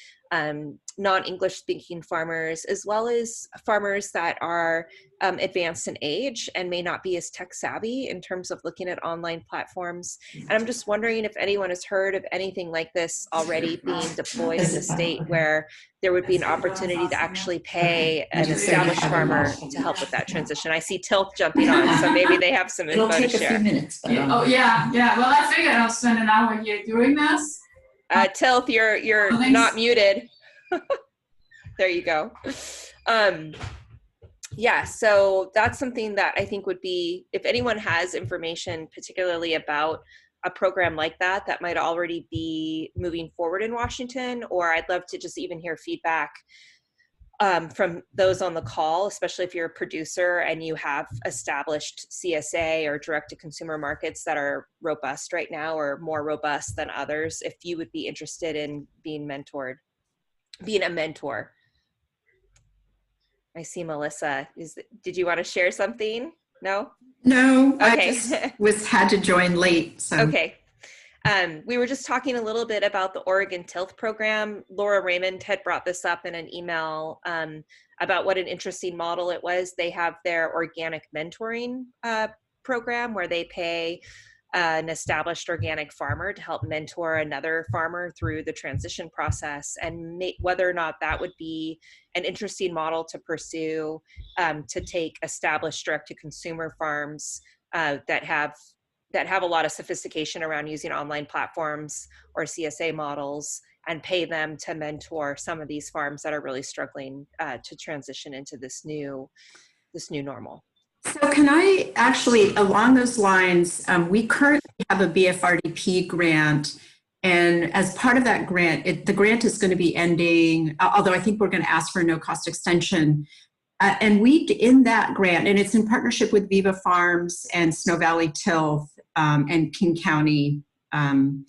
non-English speaking farmers, as well as farmers that are advanced in age and may not be as tech savvy in terms of looking at online platforms. And I'm just wondering if anyone has heard of anything like this already being deployed in the state, where there would be an opportunity to actually pay an established farmer to help with that transition. I see Tilth jumping on, so maybe they have some info to share. It'll take a few minutes. But, oh yeah. Well, I figured I'll spend an hour here doing this. Tilth, you're not muted. There you go. Yeah, so that's something that I think would be, if anyone has information particularly about a program like that that might already be moving forward in Washington, or I'd love to just even hear feedback from those on the call, especially if you're a producer and you have established CSA or direct-to-consumer markets that are robust right now or more robust than others, if you would be interested in being a mentor. I see Melissa. Did you want to share something? No? No, Okay. I just had to join late. So. Okay. We were just talking a little bit about the Oregon TILF program. Laura Raymond had brought this up in an email about what an interesting model it was. They have their organic mentoring program where they pay an established organic farmer to help mentor another farmer through the transition process, and whether or not that would be an interesting model to pursue, to take established direct-to-consumer farms that have a lot of sophistication around using online platforms or CSA models and pay them to mentor some of these farms that are really struggling to transition into this new normal. So can I actually, along those lines, we currently have a BFRDP grant, and as part of that grant, the grant is going to be ending, although I think we're going to ask for a no-cost extension. And in that grant, and it's in partnership with Viva Farms and Snow Valley TILF and King County. And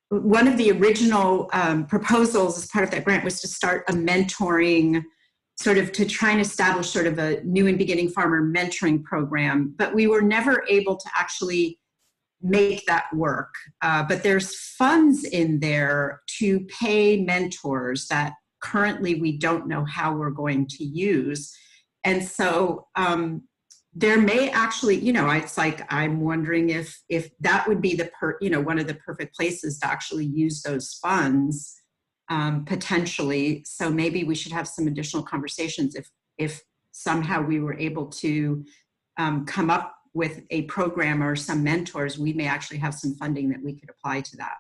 one of the original proposals as part of that grant was to start a mentoring, sort of to try and establish sort of a new and beginning farmer mentoring program. But we were never able to actually make that work. But there's funds in there to pay mentors that currently we don't know how we're going to use. And so there may actually, it's like, I'm wondering if that would be one of the perfect places to actually use those funds potentially. So maybe we should have some additional conversations if somehow we were able to come up with a program or some mentors, we may actually have some funding that we could apply to that.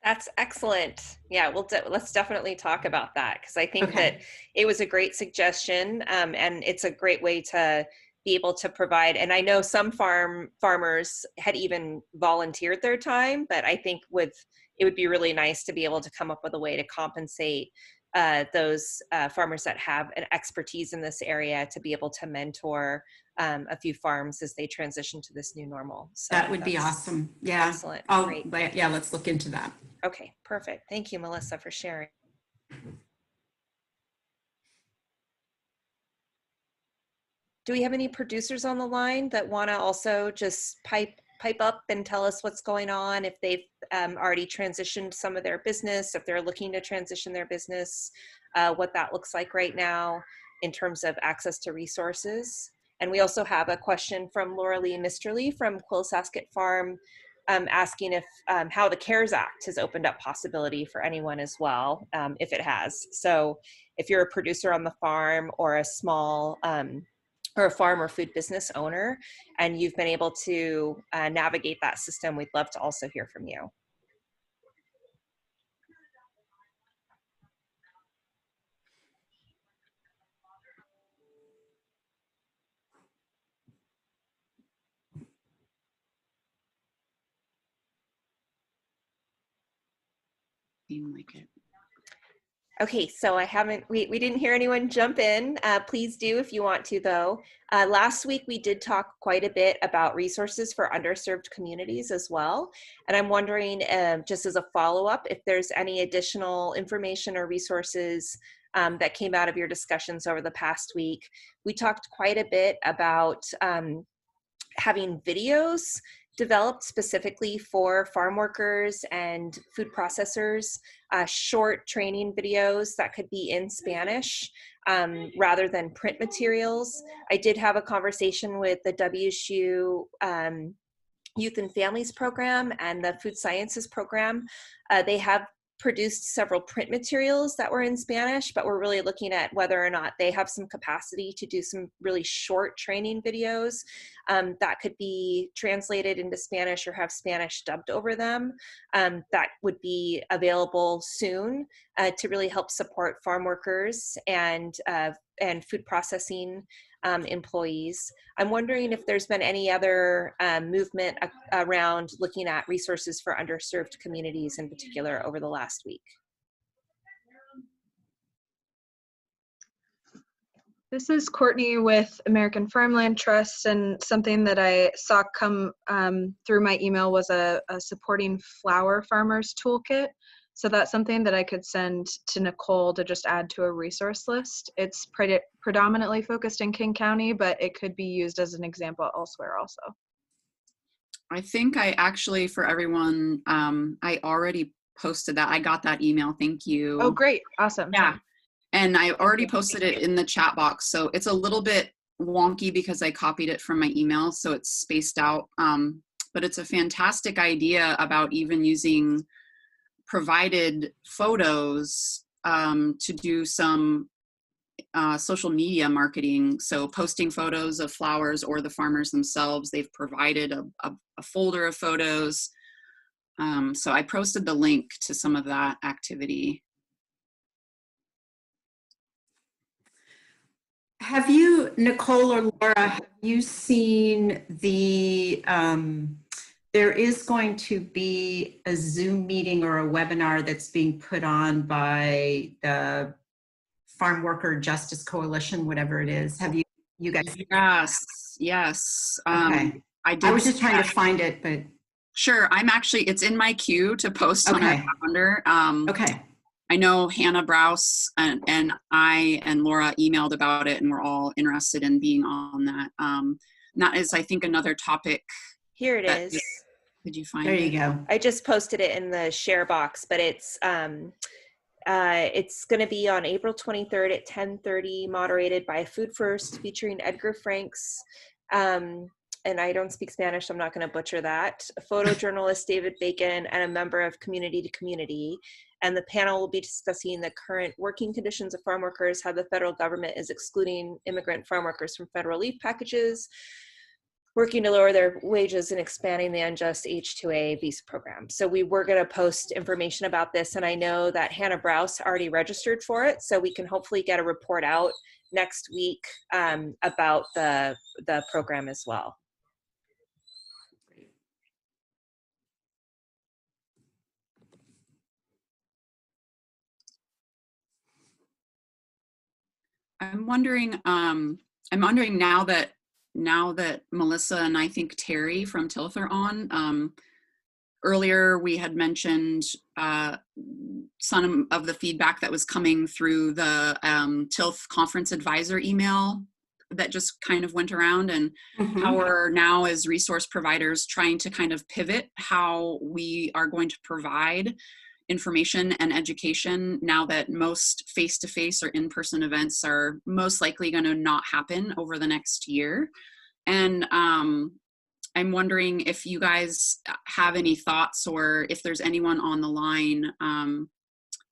That's excellent. Yeah, let's definitely talk about that, because I think that it was a great suggestion, and it's a great way to be able to provide. And I know some farmers had even volunteered their time, but I think it would be really nice to be able to come up with a way to compensate those farmers that have an expertise in this area to be able to mentor a few farms as they transition to this new normal. So that would be awesome. Yeah. Excellent. Great. Yeah, let's look into that. Okay, perfect. Thank you, Melissa, for sharing. Do we have any producers on the line that want to also just pipe up and tell us what's going on, if they've already transitioned some of their business, if they're looking to transition their business, what that looks like right now in terms of access to resources? And we also have a question from Laura Lee Misterly from Quillsasket Farm, asking if how the CARES Act has opened up possibility for anyone as well, if it has. So if you're a producer on the farm or a small or a farm or food business owner, and you've been able to navigate that system, we'd love to also hear from you. Like it. Okay, so we didn't hear anyone jump in. Please do if you want to, though. Last week we did talk quite a bit about resources for underserved communities as well. And I'm wondering, just as a follow-up, if there's any additional information or resources that came out of your discussions over the past week. We talked quite a bit about having videos developed specifically for farm workers and food processors, short training videos that could be in Spanish rather than print materials. I did have a conversation with the WSU Youth and Families program and the Food Sciences program. They have produced several print materials that were in Spanish, but we're really looking at whether or not they have some capacity to do some really short training videos that could be translated into Spanish or have Spanish dubbed over them. That would be available soon to really help support farm workers and food processing employees. I'm wondering if there's been any other movement around looking at resources for underserved communities in particular over the last week. This is Courtney with American Farmland Trust, and something that I saw come through my email was a supporting flower farmers toolkit. So that's something that I could send to Nicole to just add to a resource list. It's predominantly focused in King County, but it could be used as an example elsewhere also. I think I actually, for everyone, I already posted that. I got that email. Thank you. Oh, great. Awesome. Yeah. And I already posted it in the chat box. So it's a little bit wonky because I copied it from my email, so it's spaced out. But it's a fantastic idea about even using provided photos to do some social media marketing. So posting photos of flowers or the farmers themselves. They've provided a folder of photos. So I posted the link to some of that activity. Have you, Nicole or Laura, have you seen the, there is going to be a Zoom meeting or a webinar that's being put on by the Farm Worker Justice Coalition, whatever it is. Have you guys? Yes, yes. Okay. I was just trying to find it, but. Sure, it's in my queue to post on our calendar. Okay. I know Hannah Browse and I and Laura emailed about it, and we're all interested in being on that. That is, I think, another topic. Here it is. Did you find it? There you go. I just posted it in the share box, but it's going to be on April 23rd at 10:30, moderated by Food First, featuring Edgar Franks. And I don't speak Spanish, so I'm not going to butcher that. Photojournalist David Bacon and a member of Community to Community. And the panel will be discussing the current working conditions of farm workers, how the federal government is excluding immigrant farm workers from federal relief packages, working to lower their wages, and expanding the unjust H-2A visa program. So we were going to post information about this, and I know that Hannah Browse already registered for it, so we can hopefully get a report out next week about the program as well. I'm wondering now that Melissa and I think Terry from TILF are on. Earlier we had mentioned some of the feedback that was coming through the TILF conference advisor email that just kind of went around, and how we're now as resource providers trying to kind of pivot how we are going to provide information and education now that most face-to-face or in-person events are most likely going to not happen over the next year. And I'm wondering if you guys have any thoughts, or if there's anyone on the line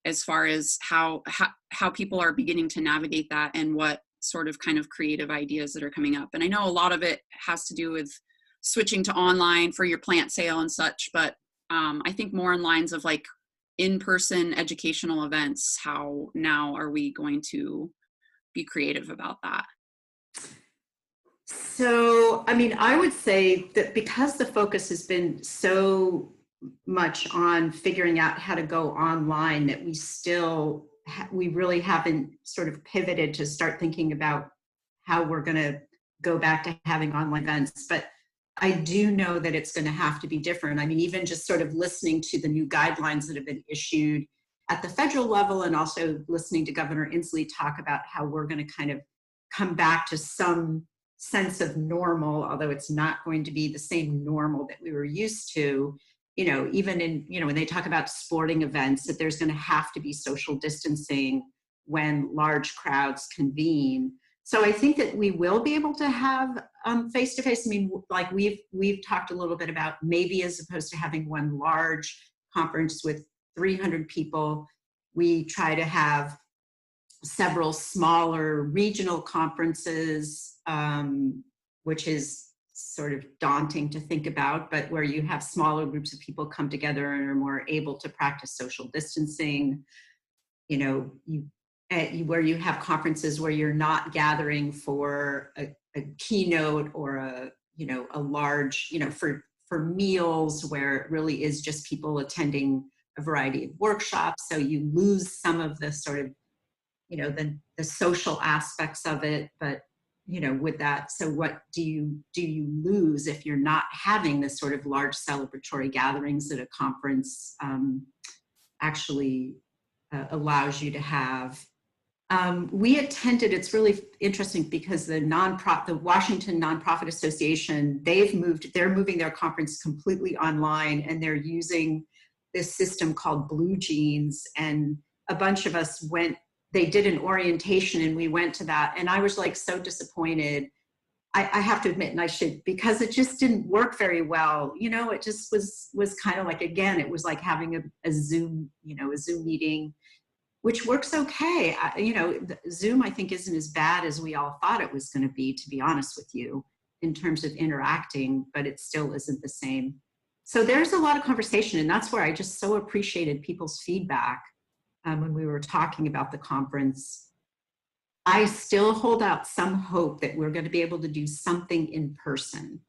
as far as how people are beginning to navigate that, and what sort of kind of creative ideas that are coming up. And I know a lot of it has to do with switching to online for your plant sale and such, but I think more in lines of like in-person educational events. How now are we going to be creative about that? So, I mean, I would say that because the focus has been so much on figuring out how to go online, that we really haven't sort of pivoted to start thinking about how we're going to go back to having online events. But I do know that it's going to have to be different. I mean, even just sort of listening to the new guidelines that have been issued at the federal level, and also listening to Governor Inslee talk about how we're going to kind of come back to some sense of normal, although it's not going to be the same normal that we were used to. You know, even in, when they talk about sporting events, that there's going to have to be social distancing when large crowds convene. So I think that we will be able to have face-to-face. I mean, like we've talked a little bit about, maybe as opposed to having one large conference with 300 people, we try to have several smaller regional conferences, which is sort of daunting to think about, but where you have smaller groups of people come together and are more able to practice social distancing. You where you have conferences where you're not gathering for a keynote or a large, for meals, where it really is just people attending a variety of workshops. So you lose some of the sort of, the social aspects of it. But, with that, so what do you lose if you're not having this sort of large celebratory gatherings that a conference actually allows you to have? We attended, it's really interesting because the Washington Nonprofit Association, they're moving their conference completely online, and they're using this system called Blue Jeans. And a bunch of us they did an orientation and we went to that. And I was like so disappointed. I have to admit, and I should, because it just didn't work very well. It just was kind of like, again, it was like having a Zoom, a Zoom meeting, which works okay. Zoom, I think, isn't as bad as we all thought it was going to be honest with you, in terms of interacting, but it still isn't the same. So there's a lot of conversation, and that's where I just so appreciated people's feedback when we were talking about the conference. I still hold out some hope that we're going to be able to do something in person.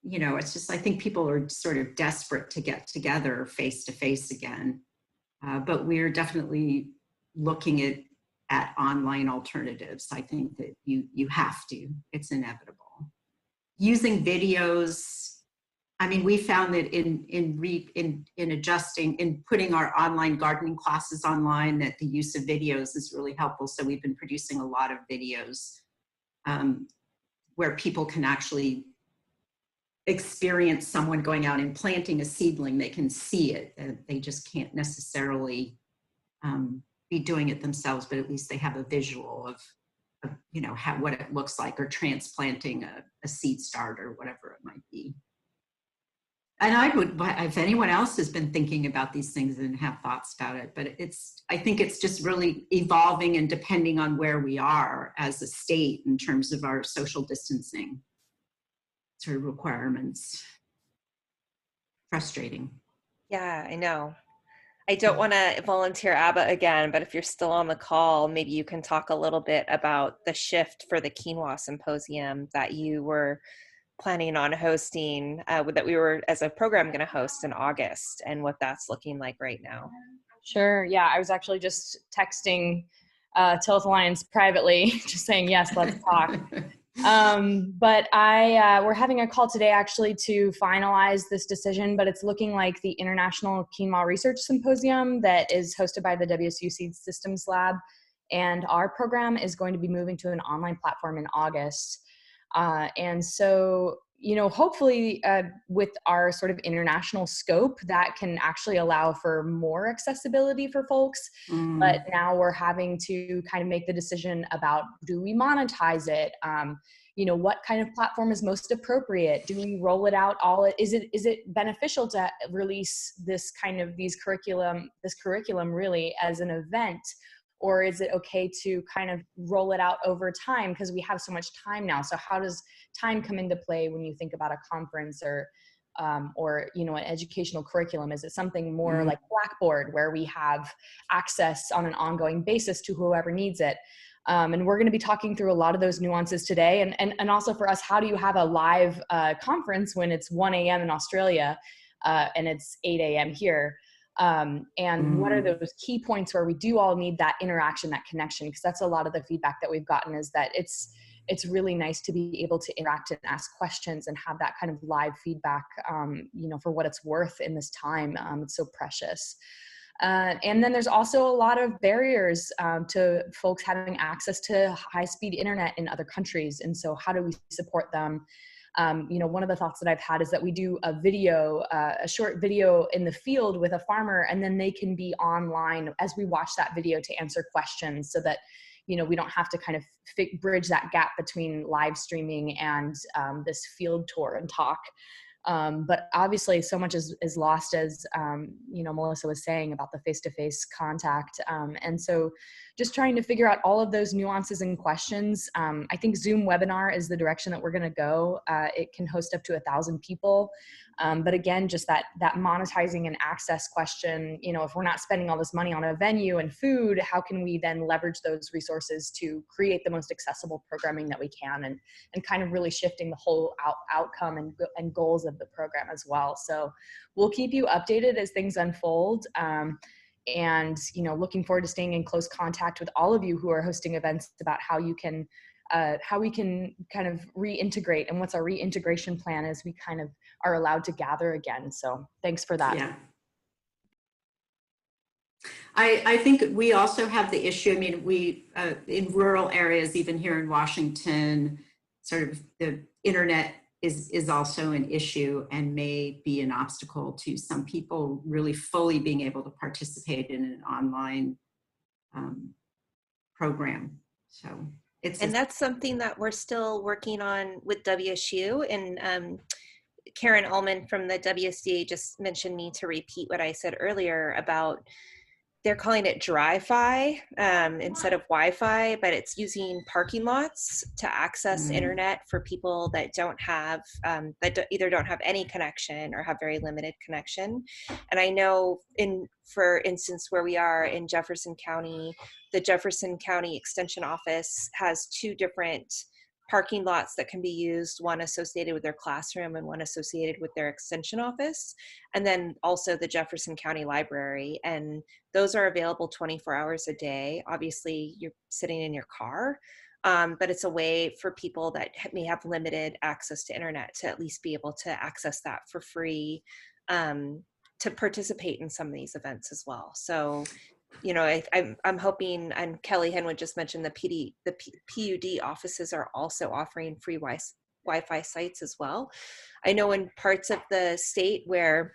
It's just, I think people are sort of desperate to get together face to face again. But we're definitely looking at online alternatives. I think that you have to, it's inevitable. Using videos, I mean, we found that in adjusting, in putting our online gardening classes online, that the use of videos is really helpful. So we've been producing a lot of videos where people can actually experience someone going out and planting a seedling. They can see it, and they just can't necessarily be doing it themselves, but at least they have a visual of what it looks like, or transplanting a seed start or whatever it might be. And I would, if anyone else has been thinking about these things and have thoughts about it, but I think it's just really evolving and depending on where we are as a state in terms of our social distancing sort of requirements. Frustrating. Yeah, I know. I don't want to volunteer ABBA again, but if you're still on the call, maybe you can talk a little bit about the shift for the Quinoa Symposium that you were planning on hosting, that we were as a program going to host in August, and what that's looking like right now. Sure. Yeah, I was actually just texting Tilth Alliance privately, just saying, yes, let's talk. But we're having a call today actually to finalize this decision, but it's looking like the International Quinoa Research Symposium that is hosted by the WSU Seed Systems Lab, and our program is going to be moving to an online platform in August. And so, hopefully with our sort of international scope, that can actually allow for more accessibility for folks. But now we're having to kind of make the decision about, do we monetize it? What kind of platform is most appropriate? Do we roll it out is it beneficial to release this curriculum really as an event? Or is it okay to kind of roll it out over time, because we have so much time now? So how does time come into play when you think about a conference or an educational curriculum? Is it something more like Blackboard, where we have access on an ongoing basis to whoever needs it? And we're going to be talking through a lot of those nuances today. And also for us, how do you have a live conference when it's 1 a.m. in Australia and it's 8 a.m. here? And what are those key points where we do all need that interaction, that connection? Because that's a lot of the feedback that we've gotten, is that it's really nice to be able to interact and ask questions and have that kind of live feedback, for what it's worth in this time. It's so precious. And then there's also a lot of barriers to folks having access to high-speed internet in other countries. And so how do we support them? One of the thoughts that I've had is that we do a short video in the field with a farmer, and then they can be online as we watch that video to answer questions, so that, we don't have to kind of bridge that gap between live streaming and this field tour and talk. But obviously so much is lost, as Melissa was saying about the face-to-face contact. And so just trying to figure out all of those nuances and questions. I think Zoom webinar is the direction that we're going to go. It can host up to 1,000 people. But again, just that monetizing and access question, if we're not spending all this money on a venue and food, how can we then leverage those resources to create the most accessible programming that we can, and kind of really shifting the whole outcome and goals of the program as well. So we'll keep you updated as things unfold. And looking forward to staying in close contact with all of you who are hosting events about how we can kind of reintegrate, and what's our reintegration plan as we kind of are allowed to gather again. So thanks for that. Yeah. I think we also have the issue, I mean, we, in rural areas, even here in Washington, sort of the internet is also an issue and may be an obstacle to some people really fully being able to participate in an online program. So and that's something that we're still working on with WSU. And Karen Ullman from the WSDA just mentioned me to repeat what I said earlier about, they're calling it dry-fi instead of Wi-Fi, but it's using parking lots to access internet for people that don't have, either don't have any connection or have very limited connection. And I know for instance, where we are in Jefferson County, the Jefferson County Extension Office has 2 different parking lots that can be used, one associated with their classroom and one associated with their extension office, and then also the Jefferson County Library. And those are available 24 hours a day. Obviously, you're sitting in your car, but it's a way for people that may have limited access to internet to at least be able to access that for free, to participate in some of these events as well. So I'm hoping, and Kelly Henwood just mentioned the PUD offices are also offering free Wi-Fi sites as well. I know in parts of the state where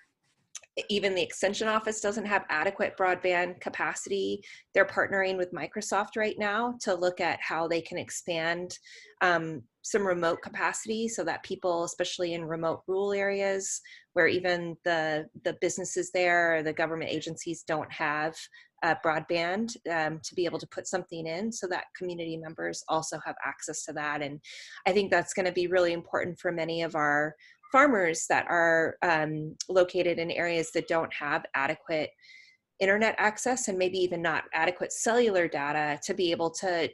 even the extension office doesn't have adequate broadband capacity, they're partnering with Microsoft right now to look at how they can expand some remote capacity so that people, especially in remote rural areas where even the businesses there, or the government agencies don't have broadband, to be able to put something in so that community members also have access to that. And I think that's going to be really important for many of our farmers that are located in areas that don't have adequate internet access, and maybe even not adequate cellular data, to be able to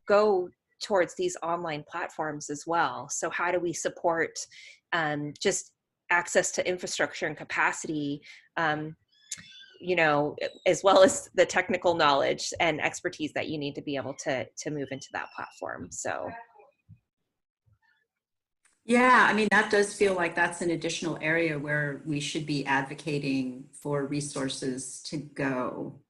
go towards these online platforms as well. So how do we support just access to infrastructure and capacity, as well as the technical knowledge and expertise that you need to be able to move into that platform. So yeah, I mean, that does feel like that's an additional area where we should be advocating for resources to go.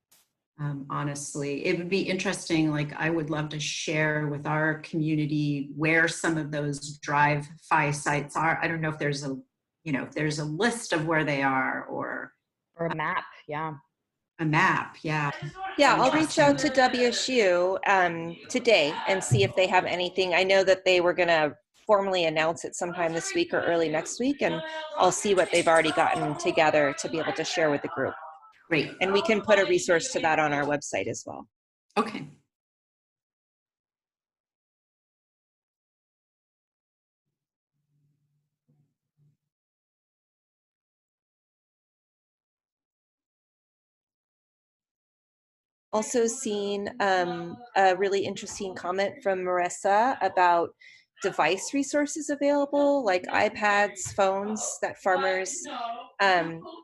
Honestly, it would be interesting. Like, I would love to share with our community where some of those drive-fi sites are. I don't know if there's a list of where they are, or a map. Yeah. A map. Yeah. Yeah, I'll reach out to WSU today and see if they have anything. I know that they were going to formally announce it sometime this week or early next week, and I'll see what they've already gotten together to be able to share with the group. Great. And we can put a resource to that on our website as well. Okay. Also seen a really interesting comment from Marissa about device resources available, like iPads, phones, that farmers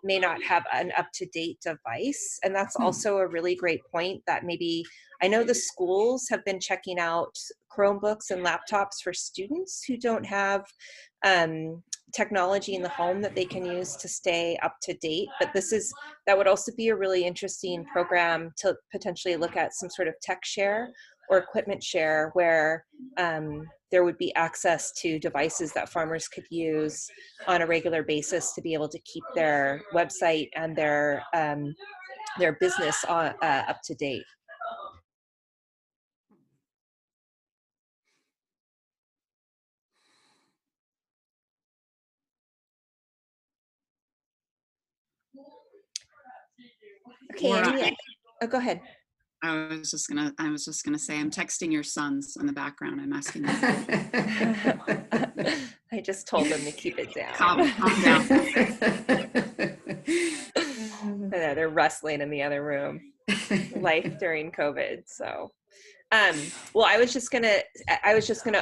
may not have an up-to-date device. And that's also a really great point, that maybe, I know the schools have been checking out Chromebooks and laptops for students who don't have technology in the home that they can use to stay up to date. But that would also be a really interesting program to potentially look at, some sort of tech share or equipment share, where there would be access to devices that farmers could use on a regular basis to be able to keep their website and their business up to date. Okay, Laura, oh, go ahead. I was just gonna say, I'm texting your sons in the background. I'm asking them. I just told them to keep it down. Calm down. They're wrestling in the other room. Life during COVID. So, well, I was just gonna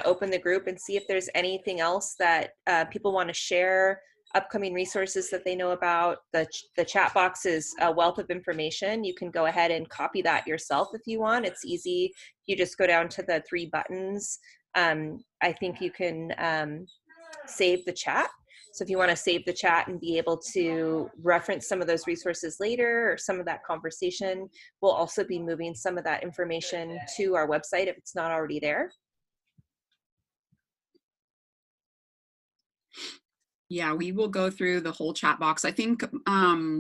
open the group and see if there's anything else that people want to share. Upcoming resources that they know about. The chat box is a wealth of information. You can go ahead and copy that yourself if you want. It's easy. You just go down to the 3 buttons. I think you can save the chat. So if you want to save the chat and be able to reference some of those resources later or some of that conversation, we'll also be moving some of that information to our website if it's not already there. Yeah, we will go through the whole chat box. I think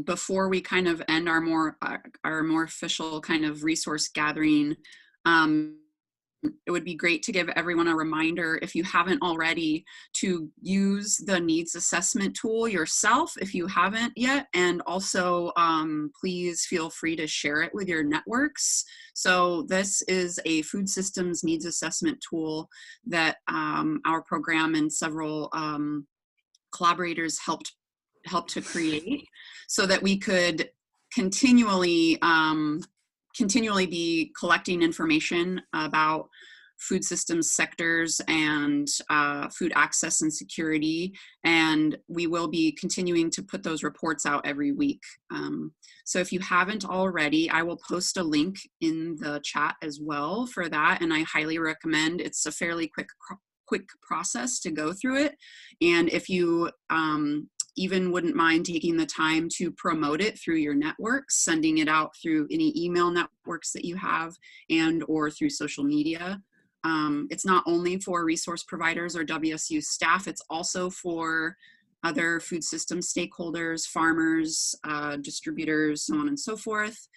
before we kind of end our more official kind of resource gathering, it would be great to give everyone a reminder, if you haven't already, to use the needs assessment tool yourself if you haven't yet, and also please feel free to share it with your networks. So this is a food systems needs assessment tool that our program and several collaborators helped to create, so that we could continually be collecting information about food systems sectors and food access and security, and we will be continuing to put those reports out every week. So if you haven't already, I will post a link in the chat as well for that, and I highly recommend. It's a fairly quick process to go through it, and if you even wouldn't mind taking the time to promote it through your networks, sending it out through any email networks that you have and or through social media. It's not only for resource providers or WSU staff, it's also for other food system stakeholders, farmers, distributors, so on and so forth.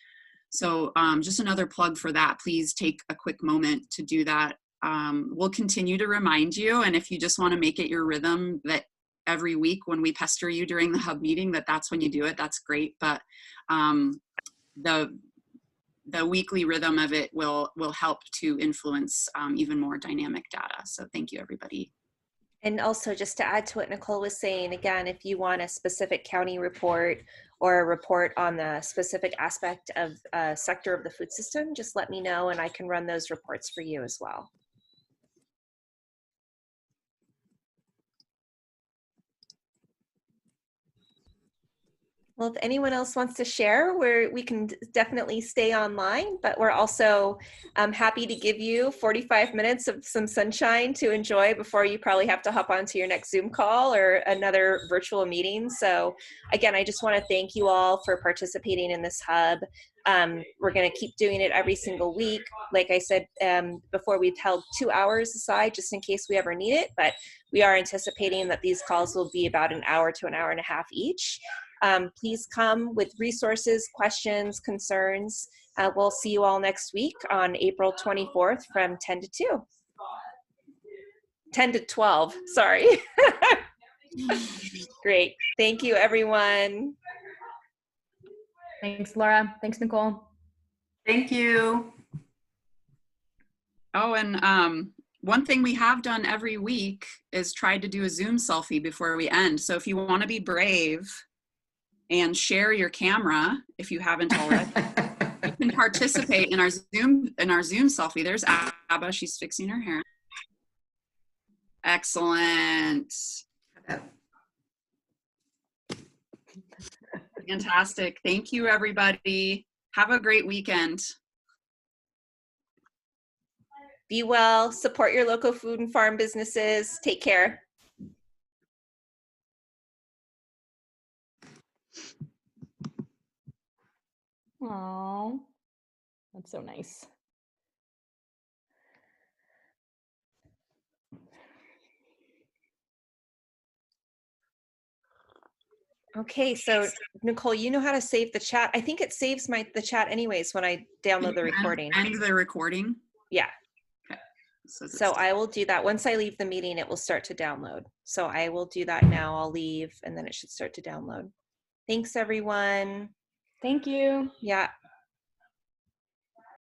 So just another plug for that. Please take a quick moment to do that. We'll continue to remind you, and if you just want to make it your rhythm that every week when we pester you during the hub meeting, that's when you do it, that's great. But the weekly rhythm of it will help to influence even more dynamic data. So thank you, everybody. And also, just to add to what Nicole was saying, again, if you want a specific county report or a report on the specific aspect of a sector of the food system, just let me know and I can run those reports for you as well. Well, if anyone else wants to share, we can definitely stay online, but we're also happy to give you 45 minutes of some sunshine to enjoy before you probably have to hop onto your next Zoom call or another virtual meeting. So again, I just want to thank you all for participating in this hub. We're going to keep doing it every single week. Like I said before, we've held 2 hours aside just in case we ever need it, but we are anticipating that these calls will be about an hour to an hour and a half each. Please come with resources, questions, concerns. We'll see you all next week on April 24th from 10 to 2. 10 to 12, sorry. Great. Thank you, everyone. Thanks, Laura. Thanks, Nicole. Thank you. Oh, and one thing we have done every week is try to do a Zoom selfie before we end. So if you want to be brave and share your camera, if you haven't already, you can participate in our Zoom selfie. There's Abba, she's fixing her hair. Excellent. Fantastic. Thank you, everybody. Have a great weekend. Be well, support your local food and farm businesses. Take care. Aww, that's so nice. Okay, so Nicole, you know how to save the chat. I think it saves the chat anyways when I download the recording. End the recording? Yeah. Okay. So I will do that. Once I leave the meeting, it will start to download. So I will do that now. I'll leave and then it should start to download. Thanks, everyone. Thank you. Yeah,